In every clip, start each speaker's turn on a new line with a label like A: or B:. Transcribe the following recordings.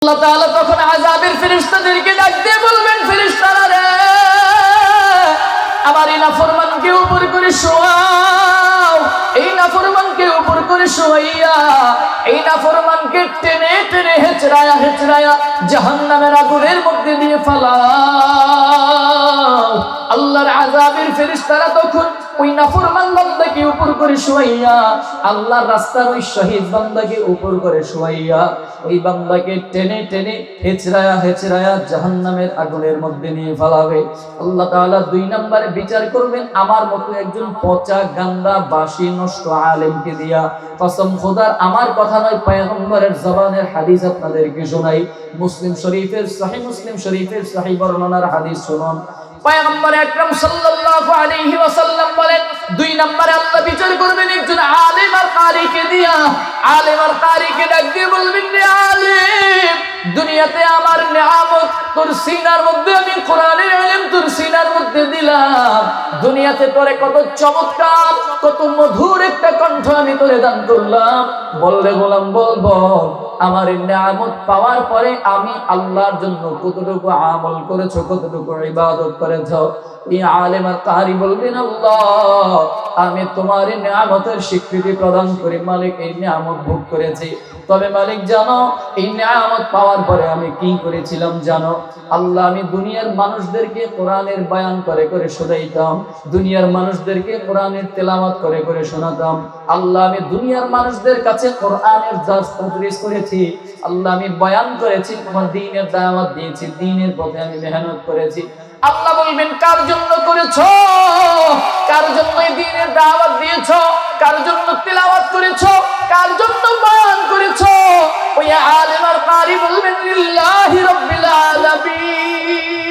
A: আল্লাহ তাআলা তখন আযাবের ফেরেশতাদেরকে ডাক দিয়ে বলবেন, ফেরেশতারা রে, আমার এই নাফরমানকে উপর করে শোয়াও। এই নাফরমানকে উপর করে শোয়াইয়া এই নাফরমানকে টেনে টেনে হেচড়ায়া হেচড়ায়া জাহান্নামের আগুনের মধ্যে দিয়ে ফালাও। আল্লাহর আযাবের ফেরেশতারা তখন ওই নাফরমান বান্দাকে উপর করে শোয়াইয়া, আল্লাহর রাস্তার ওই শহীদ বান্দাকে উপর করে শোয়াইয়া ওই বান্দাকে টেনে টেনে হেচড়ায়া হেচড়ায়া জাহান্নামের আগুনের মধ্যে নিয়ে ফেলাবে। আল্লাহ তাআলা 2 নম্বরে বিচার করবেন আমার মতো একজন পচা গান্দা বাসি নষ্ট আলেমকে দিয়া। কসম খোদার, আমার কথা নয়, পয়গম্বরের জবানের হাদিস আপনাদেরকে শোনাই। মুসলিম শরীফের সহিহ মুসলিম শরীফের সহিহ বর্ণনার হাদিস শুনুন। পয়গম্বর আকরাম সাল্লাল্লাহু আলাইহি ওয়াসাল্লাম বলেন, 2 নম্বরে আল্লাহ বিচার করবেন একজন আলেম আর কারিকে দিয়া। আলেম আর কারিকে ডাক দিয়ে বলবেন, রে আলেম, দুনিয়াতে আমার নিয়ামত তোর সিনার মধ্যে, আমি কোরআনের ইলম তোর সিনার মধ্যে দিলাম। দুনিয়াতে তোরে কত চমৎকার কত মধুর একটা কণ্ঠ আমি তোরে দান করলাম। বললে গোলাম বল বল, আমার এই নিয়ামত পাওয়ার পরে আমি আল্লাহর জন্য কতটুকু আমল করেছো, কতটুকু ইবাদত করেছো? এই আলেম আর কারি বলবেন, আল্লাহ, আমি তোমার এই নিয়ামতের স্বীকৃতি প্রদান করি, মালিক এই নিয়ামত ভোগ করেছি। তবে মালিক জানো, এই নিয়ামত পাওয়ার পরে আমি কি করেছিলাম জানো? আল্লাহ, আমি দুনিয়ার মানুষদেরকে কোরআনের বয়ান করে করে শোনাইতাম, দুনিয়ার মানুষদেরকে কোরআনের তেলাওয়াত করে করে শোনাতাম। আল্লাহ, আমি দুনিয়ার মানুষদের কাছে কোরআনের দার্স তাদরিস করেছি। আল্লাহ, আমি বয়ান করেছি, তোমার দ্বীনের দাওয়াত দিয়েছি, দ্বীনের পথে আমি মেহনত করেছি। আল্লাহ বলবেন, কার জন্য করেছো? কার জন্য এই দ্বীনের দাওয়াত দিয়েছো? কার জন্য তেলাওয়াত করেছো? কার জন্য বয়ান করেছো? ওই আলেম আর কারি বলবেন, লিল্লাহি রাব্বিল আলামিন।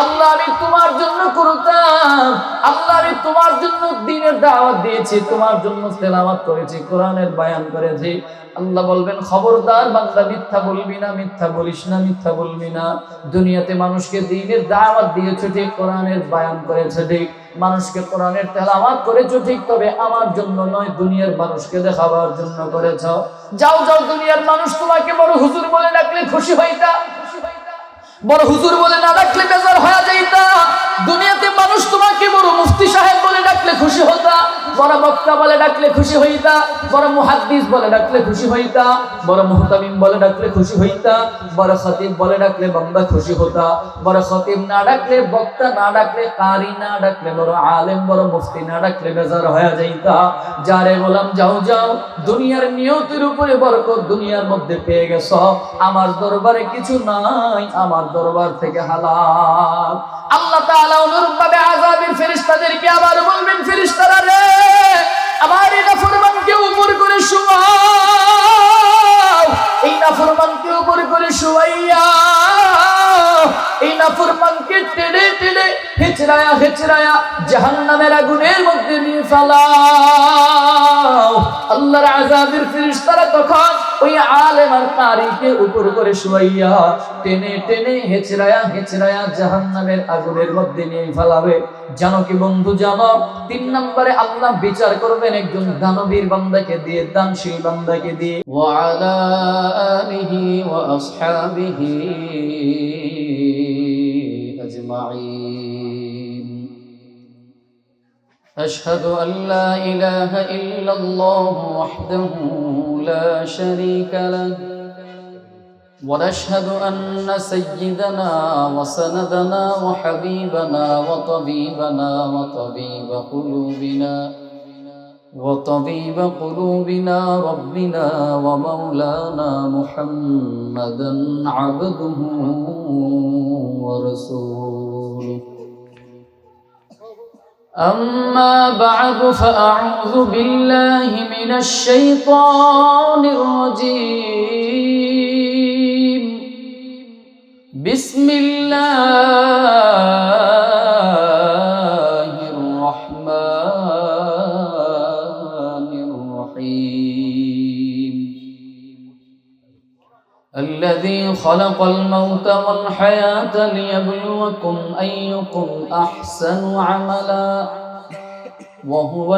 A: আল্লাহ, আমি তোমার জন্য করতাম। আল্লাহ, আমি তোমার জন্য দ্বীনের দাওয়াত দিয়েছি, তোমার জন্য তেলাওয়াত করেছি, কোরআনের বয়ান করেছি। আল্লাহ বলবেন, খবরদার বান্দা, মিথ্যা বলবি না, মিথ্যা বলিস না, মিথ্যা বলবি না। দুনিয়াতে মানুষকে দ্বীনের দাওয়াত দিয়েছো ঠিক, কোরআনের বয়ান করেছো ঠিক, মানুষকে কোরআনের তেলাওয়াত করেছো ঠিক, তবে আমার জন্য নয়, দুনিয়ার মানুষকে দেখাবার জন্য করেছো। যাও যাও, দুনিয়ার মানুষ তোমাকে বড় হুজুর বলে ডাকলে খুশি হইতা, বড় হুজুর বলে না ডাকলে বেজার হয়ে যাইতা। দুনিয়াতে মানুষ তোমাকে বড় মুফতি সাহেব বলে ডাকলে খুশি হতা, বড় বক্তা বলে ডাকলে খুশি হইতা, বড় মুহাদ্দিস বলে ডাকলে খুশি হইতা, বড় মুহতামিম বলে ডাকলে খুশি হইতা, বড় খতিব বলে ডাকলে বান্দা খুশি হতা। বড় খতিব না ডাকলে, বক্তা না ডাকলে, কারি না ডাকলে, বড় আলেম বড় মুফতি না ডাকলে বেজার হয়ে যাইতা। যারে গোলাম, যাও যাও, দুনিয়ার নিয়তের উপরে বরকত দুনিয়ার মধ্যে পেয়ে গেছ। আমার দরবারে কিছু নাই, আমার দরবার থেকে হালাল। আল্লাহ তাআলা অনুরূপভাবে আযাবের ফেরেশতাদেরকে আবার বলবেন, ফেরেশতারা রে, আমার এই নাফরমানকে উপর করে শোয়াও। এই নাফরমানকে উপর করে শোয়াইয়া এই নাফরমানকে টেনে টেনে হেচড়ায়া হেচড়ায়া জাহান্নামের আগুনের মধ্যে নিয়ে ফেলাও। আল্লাহর আযাবের ফেরেশতারা তখন ওই আলেম আর কারিকে উপর করে শোয়াইয়া টেনে টেনে হেচড়ায়া হেচড়ায়া জাহান্নামের আগুনের মধ্যে নিয়ে ফেলাবে। জানো কি বন্ধু, জানো 3 নম্বরে আল্লাহ বিচার করবেন একজন দানবীর বান্দাকে দিয়ে, দানশীল বান্দাকে দিয়ে। ওয়া আলা আলিহি ওয়া আসহাবিহি আজমাইন। আশহাদু আল লা ইলাহা ইল্লাল্লাহু ওয়াহদাহু লা শারীকা লাহু ونشهد أن سيدنا وسندنا وحبيبنا وطبيب قلوبنا ربنا ومولانا محمدا عبده ورسوله. أما بعد، فأعوذ بالله من الشيطان الرجيم. بسم الله الرحمن الرحيم. الذي خلق الموت والحياة ليبلوكم أيكم أحسن عملا وهو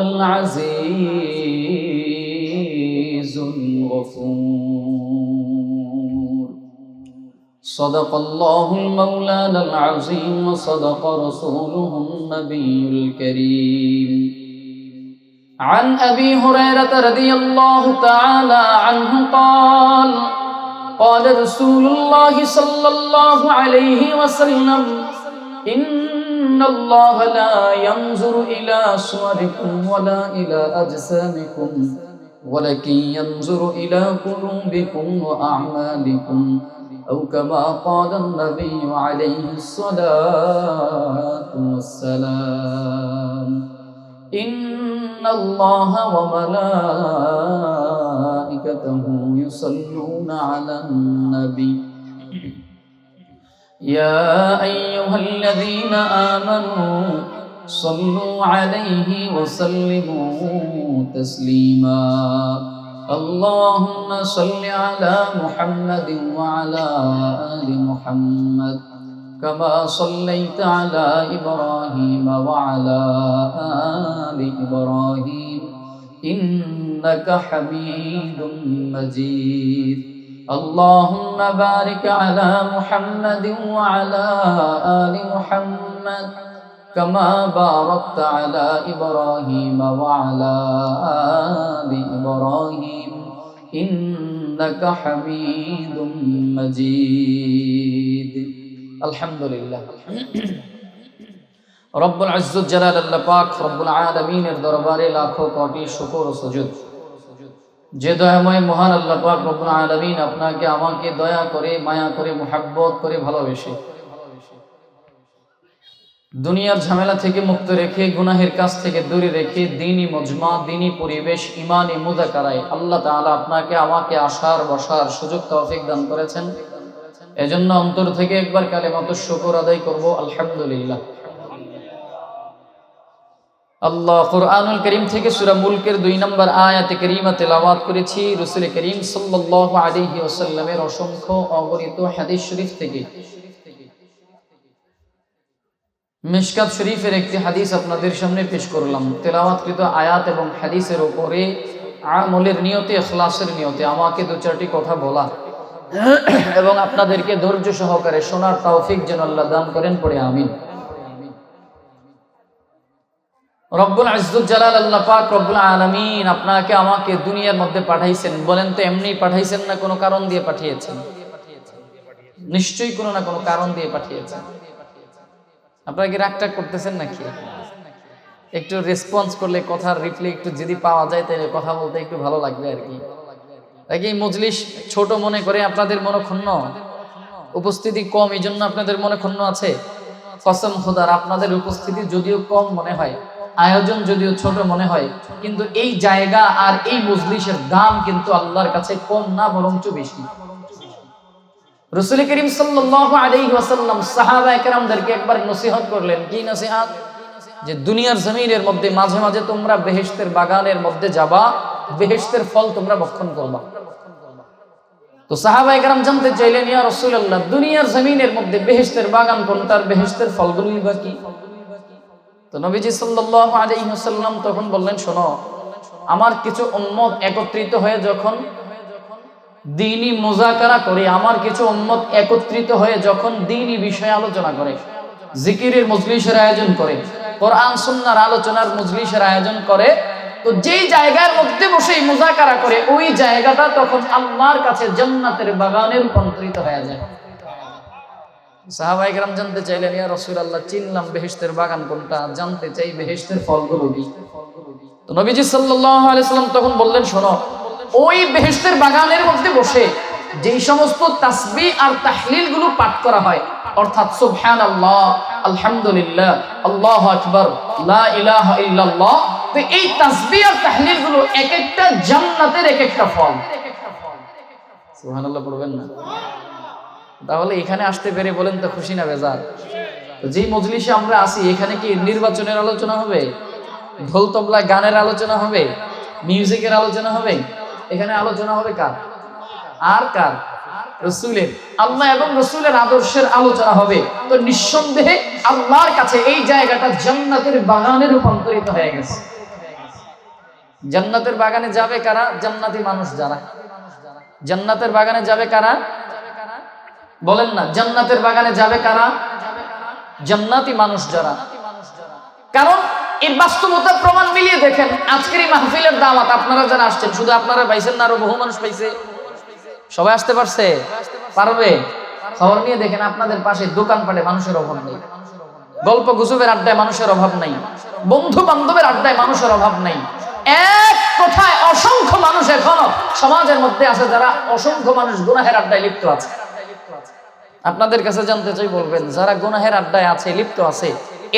A: العزيز الغفور. صدق الله المولانا العظيم وصدق رسوله النبي الكريم عن أبي هريرة رضي الله تعالى عنه قال قال رسول الله صلى الله عليه وسلم إن الله لا ينظر إلى صوركم ولا إلى أجسامكم ولكن ينظر إلى قلوبكم وأعمالكم أو كما قال النبي عليه الصلاة والسلام إن الله وملائكته يصلون على النبي يا أيها الذين آمنوا صلوا عليه وسلموا تسليما اللهم صل على محمد وعلى آل محمد كما صليت على إبراهيم وعلى آل إبراهيم إنك حميد مجيد اللهم بارك على محمد وعلى آل محمد كما باركت على إبراهيم وعلى آل إبراهيم إنك حميد مجيد الحمد لله রব্বুল ইজ্জত জালালাল্লাহ পাক রব্বুল আলামিনের দরবারে লাখো কোটি শুকর ও সুজুদ যে দয়াময় মহান আল্লাহ পাক রব্বুল আলামিন আপনাকে আমাকে দয়া করে মায়া করে মুহাব্বত করে ভালোবেসে দুনিয়ার ঝামেলা থেকে মুক্ত রেখে গুনাহের কাছ থেকে দূরে রেখে দ্বীনি মজমা দ্বীনি পরিবেশ ঈমানি মুযাকারায় আল্লাহ তাআলা আপনাকে আমাকে আসার বসার সুযোগ তৌফিক দান করেছেন এজন্য অন্তর থেকে একবার কালেমাতুশ শুকর আদায় করব আলহামদুলিল্লাহ আল্লাহ কুরআনুল কারীম থেকে সূরা মুলকের 2 নম্বর আয়াতে কারীমা তেলাওয়াত করেছি রাসূল করিম সাল্লাল্লাহু আলাইহি ওয়াসাল্লামের অসংখ্য অগণিত হাদিস শরীফ থেকে মিশকাত শরীফের একটি হাদিস আপনাদের সামনে পেশ করলাম তেলাওয়াতকৃত আয়াত এবং হাদিসের উপরে আমলের নিয়তে ইখলাসের নিয়তে আমাকে দু চারটি কথা বলা এবং আপনাদেরকে ধৈর্য সহকারে শোনার তৌফিক যেন আল্লাহ দান করেন পড়ে আমিন রব্বুল ইজ্জত জালালাল্লাহ পাক রব্বুল আলামিন আপনাকে আমাকে দুনিয়ার মধ্যে পাঠাইছেন বলেন তো এমনি পাঠাইছেন না কোনো কারণ দিয়ে পাঠিয়েছেন নিশ্চয়ই কোনো না কোনো কারণ দিয়ে পাঠিয়েছেন আপনারা কি রাগটাগ করতেছেন নাকি একটু রেসপন্স করলে কথার রিপ্লাই একটু যদি পাওয়া যায় তাহলে কথা বলতে একটু ভালো লাগবে আর কি নাকি মজলিস ছোট মনে করে আপনাদের মনে ক্ষুণ্ণ উপস্থিতি কম এই জন্য আপনাদের মনে ক্ষুণ্ণ আছে কসম খোদার আপনাদের উপস্থিতি যদিও কম মনে হয় আয়োজন যদিও ছোট মনে হয় কিন্তু এই জায়গা আর এই মজলিসের দাম কিন্তু আল্লাহর কাছে কম না বরঞ্চ বেশি রাসূল করিম সাল্লাল্লাহু আলাইহি ওয়াসাল্লাম সাহাবায়ে কেরামদেরকে একবার নসিহত করলেন কি নসিহত যে দুনিয়ার জমিনের মধ্যে মাঝে মাঝে তোমরা বেহেশতের বাগানের মধ্যে যাবা বেহেশতের ফল তোমরা ভক্ষণ করবা তো সাহাবায়ে কেরাম জানতে চাইলেন ইয়া রাসূলুল্লাহ দুনিয়ার জমিনের মধ্যে বেহেশতের বাগান কোনটার বেহেশতের ফলগুলোই বা কি তো নবীজি সাল্লাল্লাহু আলাইহি ওয়াসাল্লাম তখন বললেন শোনো আমার কিছু উম্মত একত্রিত হয়ে যখন দ্বীনি মুযাকারা করে আমার কিছু উম্মত একত্রিত হয়ে যখন দ্বীনি বিষয়ে আলোচনা করে জিকিরের মজলিসের আয়োজন করে কোরআন সুন্নাহর আলোচনার মজলিসের আয়োজন করে তো যেই জায়গার মধ্যে বসে মুযাকারা করে ওই জায়গাটা তখন আল্লাহর কাছে জান্নাতের বাগানে রূপান্তরিত হয়ে যায় সাহাবায়ে কেরাম জানতে চাইলেন ইয়া রাসূলুল্লাহ চিনলাম বেহেশতের বাগান কোনটা জানতে চাই বেহেশতের ফলগুলো কি তো নবীজি সাল্লাল্লাহু আলাইহি ওয়াসাল্লাম তখন বললেন শোনো ওই বেহেশতের বাগানের মধ্যে বসে যেই সমস্ত তাসবিহ আর তাহলিল গুলো পাঠ করা হয় অর্থাৎ সুবহানাল্লাহ আলহামদুলিল্লাহ আল্লাহু আকবার লা ইলাহা ইল্লাল্লাহ তো এই তাসবিহ আর তাহলিল গুলো এক একটা জান্নাতের এক একটা ফল সুবহানাল্লাহ পড়বেন না তাহলে এখানে আসতে পেরে বলেন তো খুশি না বেজার যে মজলিসে আমরা আছি এখানে কি নির্বাচনের আলোচনা হবে ঢোল তবলা গানের আলোচনা হবে মিউজিকের আলোচনা হবে এখানে আলোচনা হবে কার আর কার রাসূলের আল্লাহ এবং রাসূলের আদর্শের আলোচনা হবে তো নিঃসন্দেহে আল্লাহর কাছে এই জায়গাটা জান্নাতের বাগানে রূপান্তরিত হয়ে গেছে জান্নাতের বাগানে যাবে কারা জান্নাতি মানুষ যারা জান্নাতের বাগানে যাবে কারা বলেন না, জান্নাতের বাগানে যাবে কারা? জান্নাতি মানুষ যারা। কারণ এই বাস্তবতার প্রমাণ মিলিয়ে দেখেন, আজকের এই মাহফিলের দাওয়াত আপনারা যারা আসছেন, শুধু আপনারা পাইছেন না, আরো বহু মানুষ পাইছে। সবাই আসতে পারছে? পারবে? খবর নিয়ে দেখেন, আপনাদের পাশে দোকানপাটে মানুষের অভাব নেই, গল্প গুজবের আড্ডায় মানুষের অভাব নাই, বন্ধু বান্ধবের আড্ডায় মানুষের অভাব নাই। এক কথায় অসংখ্য মানুষ এখনো সমাজের মধ্যে আছে যারা অসংখ্য মানুষ গুনাহের আড্ডায় লিপ্ত আছে। আপনাদের কাছে জানতে চাই, বলবেন যারা গুনাহের আড্ডায় আছে, লিপ্ত আছে,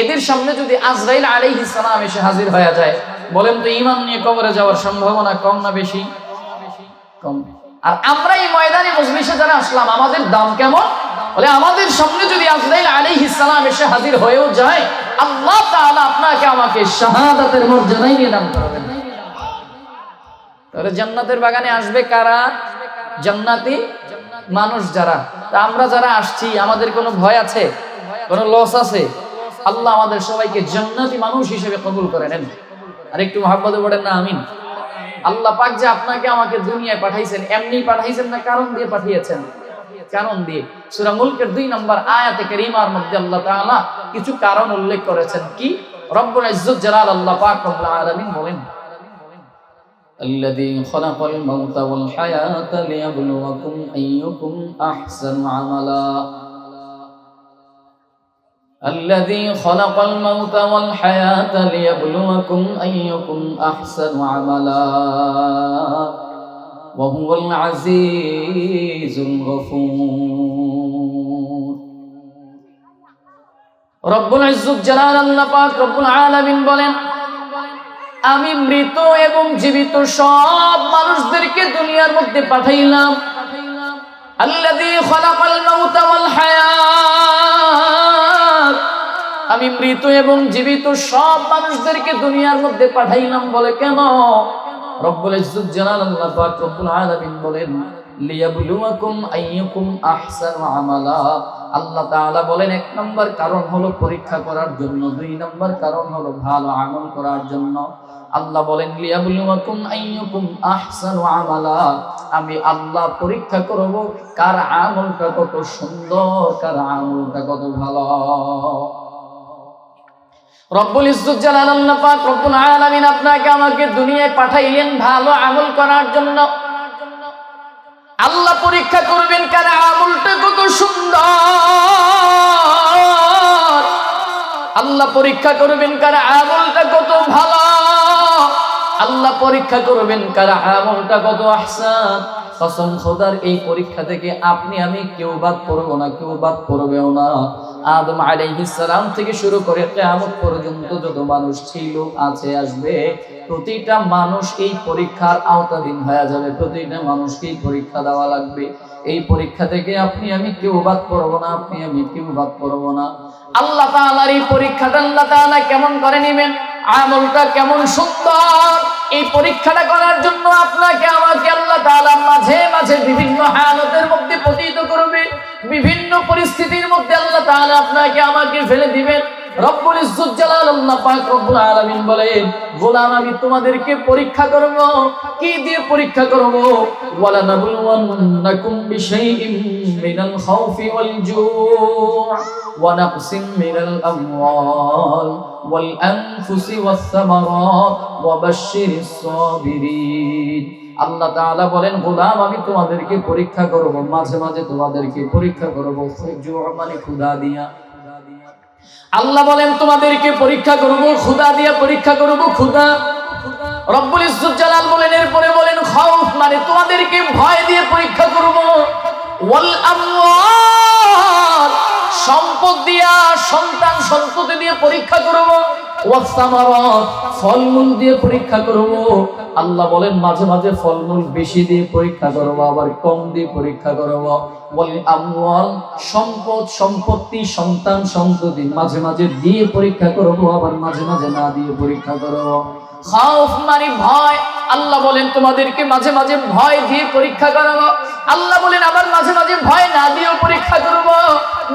A: এদের সামনে যদি আজরাইল আলাইহিস সালাম এসে হাজির হয়ে যায়, বলেন তো ঈমান নিয়ে কবরে যাওয়ার সম্ভাবনা কম না বেশি? কম। আর আমরা এই ময়দানে মজলিসে যারা আসলাম, আমাদের দাম কেমন? বলে আমাদের সামনে যদি আজরাইল আলাইহিস সালাম এসে হাজির হয়েও যায়, আল্লাহ তাআলা আপনাকে আমাকে শাহাদাতের মর্যাদায় নিয়ে দান করবেন। তাহলে জান্নাতের বাগানে আসবে কারা? জান্নাতি মানুষ যারা। তা আমরা যারা আসছি, আমাদের কোনো ভয় আছে? কোনো লস আছে? আল্লাহ আমাদের সবাইকে জান্নাতি মানুষ হিসেবে কবুল করে নেন। আর একটু মহব্বতে পড়েন না আমিন। আল্লাহ পাক যে আপনাকে আমাকে দুনিয়ায় পাঠাইছেন, এমনি পাঠাইছেন না, কারণ দিয়ে পাঠিয়েছেন। কারণ দিয়ে সূরা মুলকের 2 নম্বর আয়াতে কারীমার মধ্যে আল্লাহ তাআলা কিছু কারণ উল্লেখ করেছেন। কি? রব্বুল ইজ্জত জালাল আল্লাহ পাক রব্বুল আলামিন বলেন, الذي خلق الموت والحياة ليبلوكم أيكم أحسن عملا الذي خلق الموت والحياة ليبلوكم أيكم أحسن عملا وهو العزيز الغفور رب العزة جلال الله পাক রব্বুল আলামিন বলেন, আমি মৃত এবং জীবিত সব মানুষদেরকে দুনিয়ার মধ্যে পাঠাইলাম। আল্লাযী খালাকাল মাউতা ওয়াল হায়াত, আমি মৃত এবং জীবিত সব মানুষদেরকে দুনিয়ার মধ্যে পাঠাইলাম। বলে কেন? রব্বুল ইজ্জত জালালাল্লাহ পাক রব্বুল আলামিন বলেন, লিয়াবলুয়াকুম আইয়ুকুম আহসানু আমালা। আল্লাহ তাআলা বলেন, 1 নম্বর কারণ হলো পরীক্ষা করার জন্য, 2 নম্বর কারণ হলো ভালো আমল করার জন্য। আল্লাহ বলেন, লিয়াবলুয়াকুম আইয়ুকুম আহসানু আমালা, আমি আল্লাহ পরীক্ষা করব কার আমলটা কত সুন্দর, কার আমলটা কত ভালো। রব্বুল ইজ্জত জালালাল্লাহ পাক রব্বুল আলামিন আপনাকে আমাকে দুনিয়ায় পাঠাইলেন ভালো আমল করার জন্য। আল্লাহ পরীক্ষা করবেন কার আমলটা কত সুন্দর, আল্লাহ পরীক্ষা করবেন কার আমলটা কত ভালো, আল্লাহ পরীক্ষা করবেন কার আমলটা কত আহসান। কসম খোদার, এই পরীক্ষা থেকে আপনি আমি কেউ বাদ পড়বো না, কেউ বাদ পড়বেও না। আদম আলাইহিস সালাম থেকে শুরু করে কিয়ামত পর্যন্ত যত মানুষ ছিল, আছে, আসবে, প্রতিটা মানুষ এই পরীক্ষার আওতাধীন হয়ে যাবে। প্রতিটা মানুষকে পরীক্ষা দেওয়া লাগবে। এই পরীক্ষা থেকে আপনি আমি কেউ বাদ পড়বো না, আপনি আমি কেউ বাদ পড়বো না। আল্লাহ তাআলার এই পরীক্ষাটা আল্লাহ তাআলা কেমন করে নেবেন, আমলটা কেমন সুন্দর, এই পরীক্ষাটা করার জন্য আপনাকে আমাকে আল্লাহ তাআলা মাঝে মাঝে বিভিন্ন হালতের মধ্যে পতিত করবে, বিভিন্ন পরিস্থিতির মধ্যে আল্লাহ তাআলা আপনাকে আমাকে ফেলে দিবেন। রব্বুল ইজ্জত জালালাল্লাহ পাক রব্বুল আলামিন বলেন, গোলাম আমি তোমাদেরকে পরীক্ষা করব। কি দিয়ে পরীক্ষা করব? ওয়ালা নাবলুওয়ান্নাকুম বিশাইইম মিনাল খাউফি ওয়াল জু' ওয়া নাকসিম মিনাল আমওয়াল ওয়াল আনফুসি ওয়াস সামারাত ওয়া বাশশিরিস সাবিরিন। আল্লাহ তাআলা বলেন, গোলাম আমি তোমাদেরকে পরীক্ষা করব, মাঝে মাঝে তোমাদেরকে পরীক্ষা করব। জু' মানে ক্ষুধা দিয়া। আল্লাহ বলেন তোমাদেরকে পরীক্ষা করব, ক্ষুধা দিয়ে পরীক্ষা করব, ক্ষুধা। রব্বুল ইজ্জত জালাল বলেন, এরপরে বলেন খাউফ মানে তোমাদেরকে ভয় দিয়ে পরীক্ষা করব, ওয়াল আমওয়াল সম্পদ দিয়া, সন্তান সন্ততি দিয়ে পরীক্ষা করব, ওয়াস সামারাত ফলমূল দিয়ে পরীক্ষা করব। আল্লাহ বলেন মাঝে মাঝে ফলমূল বেশি দিয়ে পরীক্ষা করব, আবার কম দিয়ে পরীক্ষা করব। ওয়াল আমওয়াল সম্পদ, সম্পত্তি, সন্তান সন্ততি মাঝে মাঝে দিয়ে পরীক্ষা করব, আবার মাঝে মাঝে না দিয়ে পরীক্ষা করব। খাউফ মানে ভয়। আল্লাহ বলেন তোমাদেরকে মাঝে মাঝে ভয় দিয়ে পরীক্ষা করব। আল্লাহ বলেন আবার মাঝে মাঝে ভয় না দিয়েও পরীক্ষা করব।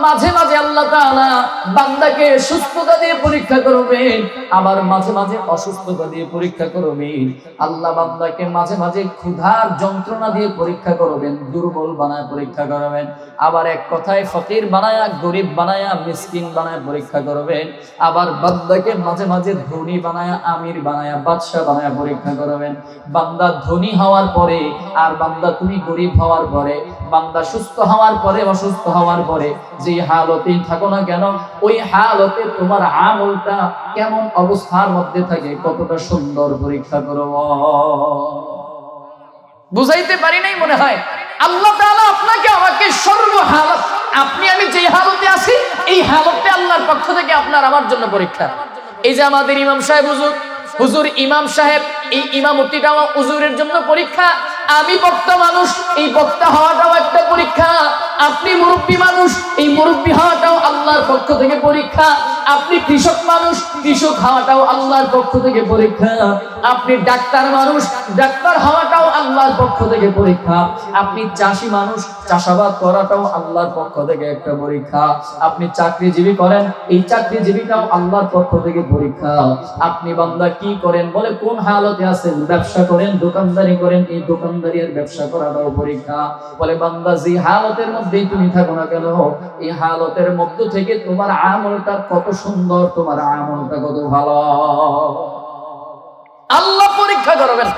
A: মাঝে মাঝে আল্লাহ তাআলা বান্দাকে সুস্থতা দিয়ে পরীক্ষা করবেন, আবার মাঝে মাঝে অসুস্থতা দিয়ে পরীক্ষা করবেন। আল্লাহ বান্দাকে মাঝে মাঝে ক্ষুধার যন্ত্রণা দিয়ে পরীক্ষা করবেন, দুর্বল বানায় পরীক্ষা করবেন, আবার এক কথায় ফকির বানায়া, গরিব বানায়া, মিসকিন বানায় পরীক্ষা করবেন। আবার বান্দাকে মাঝে মাঝে ধনী বানায়া, আমির বানায়া, বাদশা বানায়া পরীক্ষা করবেন। বান্দা ধনী হওয়ার পরে আর বান্দা তুমি গরিব হওয়ার পরে, বান্দা সুস্থ হওয়ার পরে, অসুস্থ হওয়ার পরে, যে হালতেই থাকো না কেন, ওই হালতে তোমার আমলটা কেমন অবস্থার মধ্যে থাকে, কতটা সুন্দর পরীক্ষা করো। বুঝাইতে পারি নাই মনে হয়। আল্লাহ তাআলা আপনাকে আমাকে সর্বহালত, আপনি আমি যে হালতে আছি এই হালতে আল্লাহর পক্ষ থেকে আপনার আমার জন্য পরীক্ষা। এই যে আমাদের ইমাম সাহেব হুজুর ইমাম সাহেব, এই ইমামতিটাও হুজুরের জন্য পরীক্ষা। আমি বক্তা মানুষ, এই বক্তা হওয়াটাও একটা পরীক্ষা। আপনি মুরব্বী মানুষ, এই মুরব্বী হওয়াটাও আল্লাহর পক্ষ থেকে পরীক্ষা। আপনি কৃষক মানুষ, কৃষক হওয়াটাও আল্লাহর পক্ষ থেকে পরীক্ষা। আপনি ডাক্তার মানুষ, ডাক্তার হওয়াটাও আল্লাহর পক্ষ থেকে পরীক্ষা। আপনি চাষি মানুষ, চাষাবাদ করাটাও আল্লাহর পক্ষ থেকে একটা পরীক্ষা। আপনি চাকরিজীবী করেন, এই চাকরিজীবীটাও আল্লাহর পক্ষ থেকে পরীক্ষা। আপনি বান্দা কি করেন, বলে কোন হালতে আছেন, ব্যবসা করেন, দোকানদারি করেন, এই দোকানদারি আর ব্যবসা করাটাও পরীক্ষা। বলে বান্দা যে হালতের মধ্যেই তুমি থাকো না কেন, এই হালতের মধ্য থেকে তোমার আমলটা কত সুন্দর, তোমার আমলটা কত ভালো, আল্লাহ পরীক্ষা করবেন।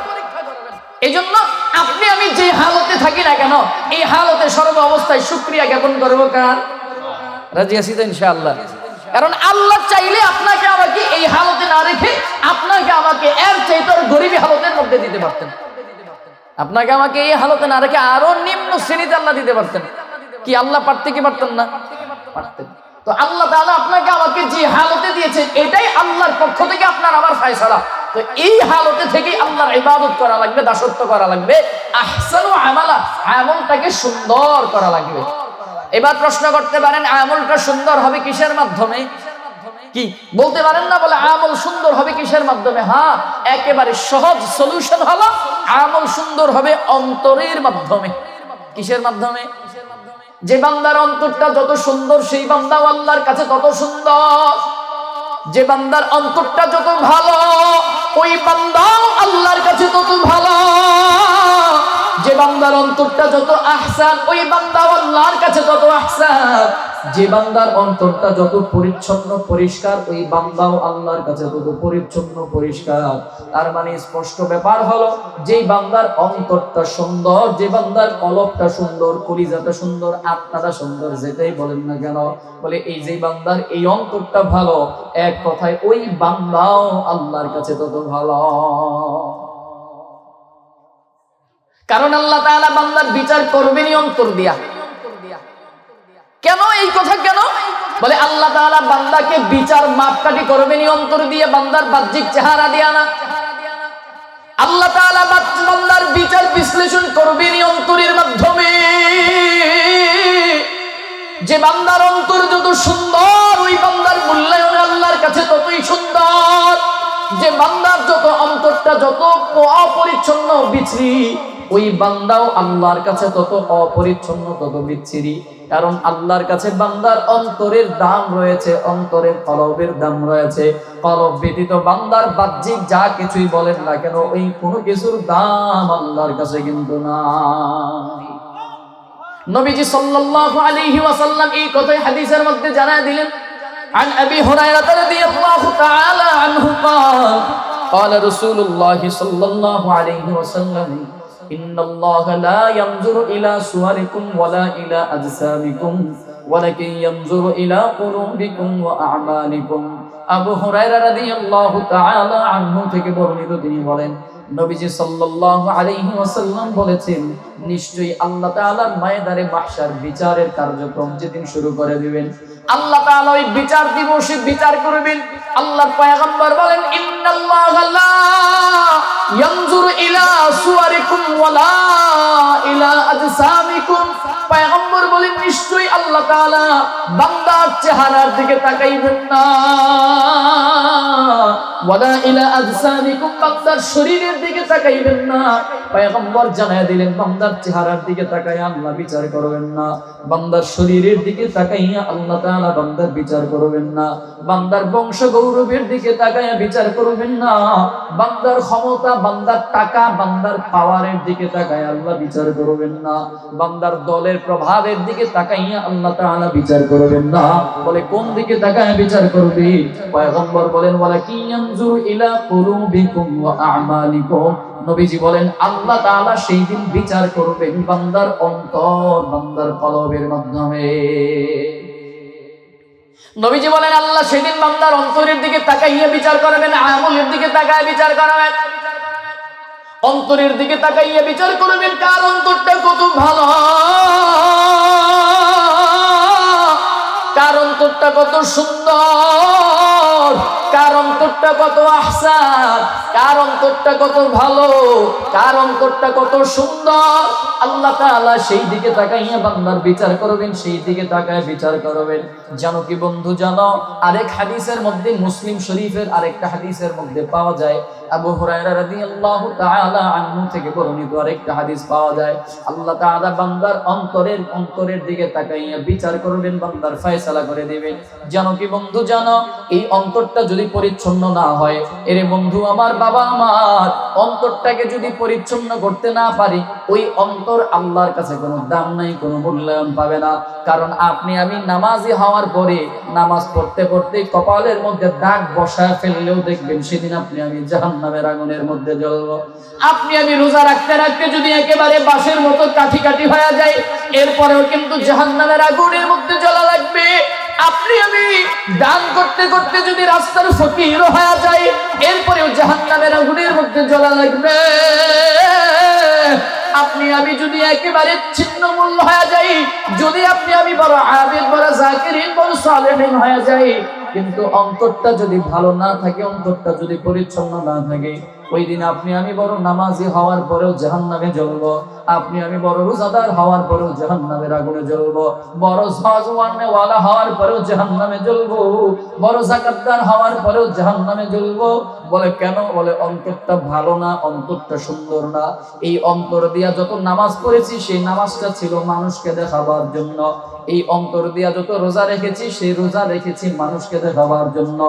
A: এই জন্য আপনি আমি যে হালতে থাকি না কেন, এই হালতে সর্ব অবস্থায় শুকরিয়া জ্ঞাপন করবো কার? রাজি আছি তো ইনশাআল্লাহ। কারণ আল্লাহ চাইলে আপনাকে আমাকে এই হালতে না রেখে আপনাকে আমাকে এর চাইতে গরিবী হালতের মধ্যে দিতে পারতেন। আপনাকে আমাকে এই হালতে না রেখে আরো নিম্ন শ্রেণীতে আল্লাহ দিতে পারতেন। কি আল্লাহ পারতে কি পারতেন না? পারতেন। তো আল্লাহ তাআলা আপনাকে আমাকে যে হালতে দিয়েছেন, এটাই আল্লাহর পক্ষ থেকে আপনার আমার ফয়সালা। তো এই হালতে থেকে আল্লাহর ইবাদত করা লাগবে, দাসত্ব করা লাগবে, আহসানু আমালা, আমলটাকে সুন্দর করা লাগবে। এবার প্রশ্ন করতে পারেন, আমলটা সুন্দর হবে কিসের মাধ্যমে? কি বলতে পারেন না? বলে আমল সুন্দর হবে কিসের মাধ্যমে? হ্যাঁ, একেবারে সহজ সলিউশন হলো আমল সুন্দর হবে অন্তরের মাধ্যমে। কিসের মাধ্যমে? যে বান্দার অন্তরটা যত সুন্দর, সেই বান্দাও আল্লাহর কাছে তত সুন্দর। যে বান্দার অন্তরটা যত ভালো, ওই বান্দাও আল্লাহর কাছে তত ভালো। যে বান্দার অন্তরটা যত আহসান, ওই বান্দাও আল্লাহর কাছে তত আহসান। যে বান্দার অন্তরটা যত পরিচ্ছন্ন পরিষ্কার, ওই বান্দাও আল্লাহর কাছে তত পরিচ্ছন্ন পরিষ্কার। তার মানে স্পষ্ট ব্যাপার হলো, যেই বান্দার অন্তরটা সুন্দর, যে বান্দার কলবটা সুন্দর, কলিজাটা সুন্দর, আত্মাটা সুন্দর, যেটাই বলেন না কেন, বলে এই যে বান্দার এই অন্তরটা ভালো, এক কথায় ওই বান্দাও আল্লাহর কাছে তত ভালো। কারণ আল্লাহ তাআলা বান্দার বিচার করবেনই অন্তর দিয়া। কেন এই কথা কেন? বলে আল্লাহ তাআলা বান্দাকে বিচার মাপকাঠি করবেনই অন্তর দিয়ে, বান্দার বাহ্যিক চেহারা দিয়া না। আল্লাহ তাআলা বান্দার বিচার বিশ্লেষণ করবেনই অন্তরের মাধ্যমে। যে বান্দার অন্তর যত সুন্দর, ওই বান্দার মূল্যায়ন আল্লাহর কাছে ততই সুন্দর। যে বান্দার যত অন্তরটা যত অপরিচ্ছন্ন বিচ্ছিরি, ওই বান্দাও আল্লাহর কাছে তত অপরিচ্ছন্ন, তত বিচ্ছিরি। কারণ আল্লাহর কাছে বান্দার অন্তরের দাম রয়েছে, অন্তরের কলবের দাম রয়েছে। কলব ব্যতীত বান্দার বাহ্যিক যা কিছুই বলেন না কেন, ওই কোনো কিছুর দাম আল্লাহর কাছে কিন্তু নাই। নবীজি সাল্লাল্লাহু আলাইহি ওয়াসাল্লাম এই কথাই হাদিসের মধ্যে জানায় দিলেন। عن أبي هريرة رضي الله تعالى عنه قال رسول الله صلى الله عليه وسلم إن الله لا ينظر إلى صوركم ولا إلى أجسامكم ولكن ينظر إلى قلوبكم وأعمالكم। আবু হুরায়রা রাদিয়াল্লাহু তাআলা আনহু থেকে বর্ণিত, তিনি বলেন, নবীজি সাল্লাল্লাহু আলাইহি ওয়াসাল্লাম বলেছেন, নিশ্চয়ই আল্লাহ তাআলার ময়দানে মাহশার বিচারের কার্যক্রম যেদিন শুরু করে দিবেন, আল্লাহ তাআলা ওই বিচার দিবসে বিচার করবেন। আল্লাহর পয়গম্বর বলেন, ইন্নাল্লাহা লা ইয়ানজুরু ইলা সুওয়ারিকুম ওয়ালা ইলা আজসামিকুম। পয়গম্বর বলেন, নিশ্চয়ই আল্লাহ তাআলা বান্দার চেহারার দিকে তাকাইবেন না। ওয়ালা ইলা আজসানিকুম, বান্দার শরীরের দিকে তাকাইবেন না। পয়গম্বর জানায় দিলেন বান্দার চেহারার দিকে তাকাইয়া আল্লাহ বিচার করবেন না, বান্দার শরীরের দিকে তাকাইয়া আল্লাহ তাআলা বান্দার বিচার করবেন না, বান্দার বংশ গৌরবের দিকে তাকাইয়া বিচার করবেন না, বান্দার ক্ষমতা, বান্দার টাকা, বান্দার পাওয়ারের দিকে তাকাইয়া আল্লাহ বিচার করবেন না, বান্দার দলের প্রভাবের দিকে তাকাইয়া আল্লাহ তাআলা বিচার করবেন না। বলে কোন দিকে তাকাইয়া বিচার করবে? পয়গম্বর বলেন ওয়ালাকিন ইয়ানজুরু ইলা কুলুবিকুম ওয়া আ'মালিকুম। নবীজি বলেন আল্লাহ তাআলা সেই দিন বিচার করবেন বান্দার অন্তর, বান্দার কলবের মাধ্যমে। নবীজি বলেন আল্লাহ সেদিন বান্দার অন্তরের দিকে তাকাইয়া বিচার করবেন, আমলের দিকে তাকাইয়া বিচার করবেন, অন্তরের দিকে তাকাইয়া বিচার করবেন কার অন্তরটা কত ভালো, কার অন্তরটা কত সুন্দর, কার অন্তরটা কত আহসান, কার অন্তরটা কত ভালো, কার অন্তরটা কত সুন্দর। আল্লাহ তাআলা সেই দিকে তাকাইয়া বান্দার বিচার করবেন, সেই দিকে তাকায় বিচার করবেন। জানো কি বন্ধু, জানো আরেক হাদিসের মধ্যে, মুসলিম শরীফের আরেকটা হাদিসের মধ্যে পাওয়া যায়, আবু হুরায়রা রাদিয়াল্লাহু তাআলা আনহু থেকে বর্ণিত আরেকটা হাদিস পাওয়া যায়, আল্লাহ তাআলা বান্দার অন্তরের দিকে তাকাইয়া বিচার করবেন, বান্দার ফয়সালা করে দিবেন। জানো কি বন্ধু, জানো এই অন্তরটা যদি পরিচ্ছন্ন না হয়, এরে বন্ধু আমার, বাবা আমার, অন্তরটাকে যদি পরিচ্ছন্ন করতে না পারি, ওই অন্তর আল্লাহর কাছে কোনো দাম নাই, কোনো মূল্যায়ন পাবে না। কারণ আপনি আমি নামাজি হওয়ার পরে নামাজ পড়তে পড়তে কপালের মধ্যে দাগ বসায় ফেললেও দেখবেন সেদিন আপনি আমি জাহান্নামের আগুনের মধ্যে জ্বলবো। আপনি আমি রোজা রাখতে রাখতে যদি একেবারে বাঁশের মতো কাঠি কাঠি হয়ে যায়, এরপরেও কিন্তু জাহান্নামের আগুনের মধ্যে জ্বলা লাগবে। আপনি আমি দান করতে করতে যদি রাস্তার ফকির হয়ে যায়, এরপরেও জাহান্নামের আগুনের মধ্যে জ্বলা লাগবে। আপনি আমি যদি একেবারে ছিন্নমূল হয়ে যাই, যদি আপনি আমি বড় আবিদ, বড় জাকিরিন, বড় সালেহিন হয়ে যাই, কিন্তু অন্তরটা যদি ভালো না থাকে, অন্তরটা যদি পরিচ্ছন্ন না থাকে, ওই দিন আপনি আমি বড় নামাজি হওয়ার পরেও জাহান্নামে জ্বলবো, আপনি আমি বড় রোজাদার হওয়ার পরেও জাহান্নামের আগুনে জ্বলবো, বড় ওয়ালা হওয়ার পরেও জাহান্নামে জ্বলবো, বড় যাকাতদার হওয়ার পরেও জাহান্নামে জ্বলবো। বলে কেন? বলে অন্তরটা ভালো না, অন্তরটা সুন্দর না। এই অন্তর দিয়া যত নামাজ পড়েছি, সেই নামাজটা ছিল মানুষকে দেখাবার জন্য। এই অন্তর দিয়া যত রোজা রেখেছি, সেই রোজা রেখেছি মানুষকে দেখাবার জন্য।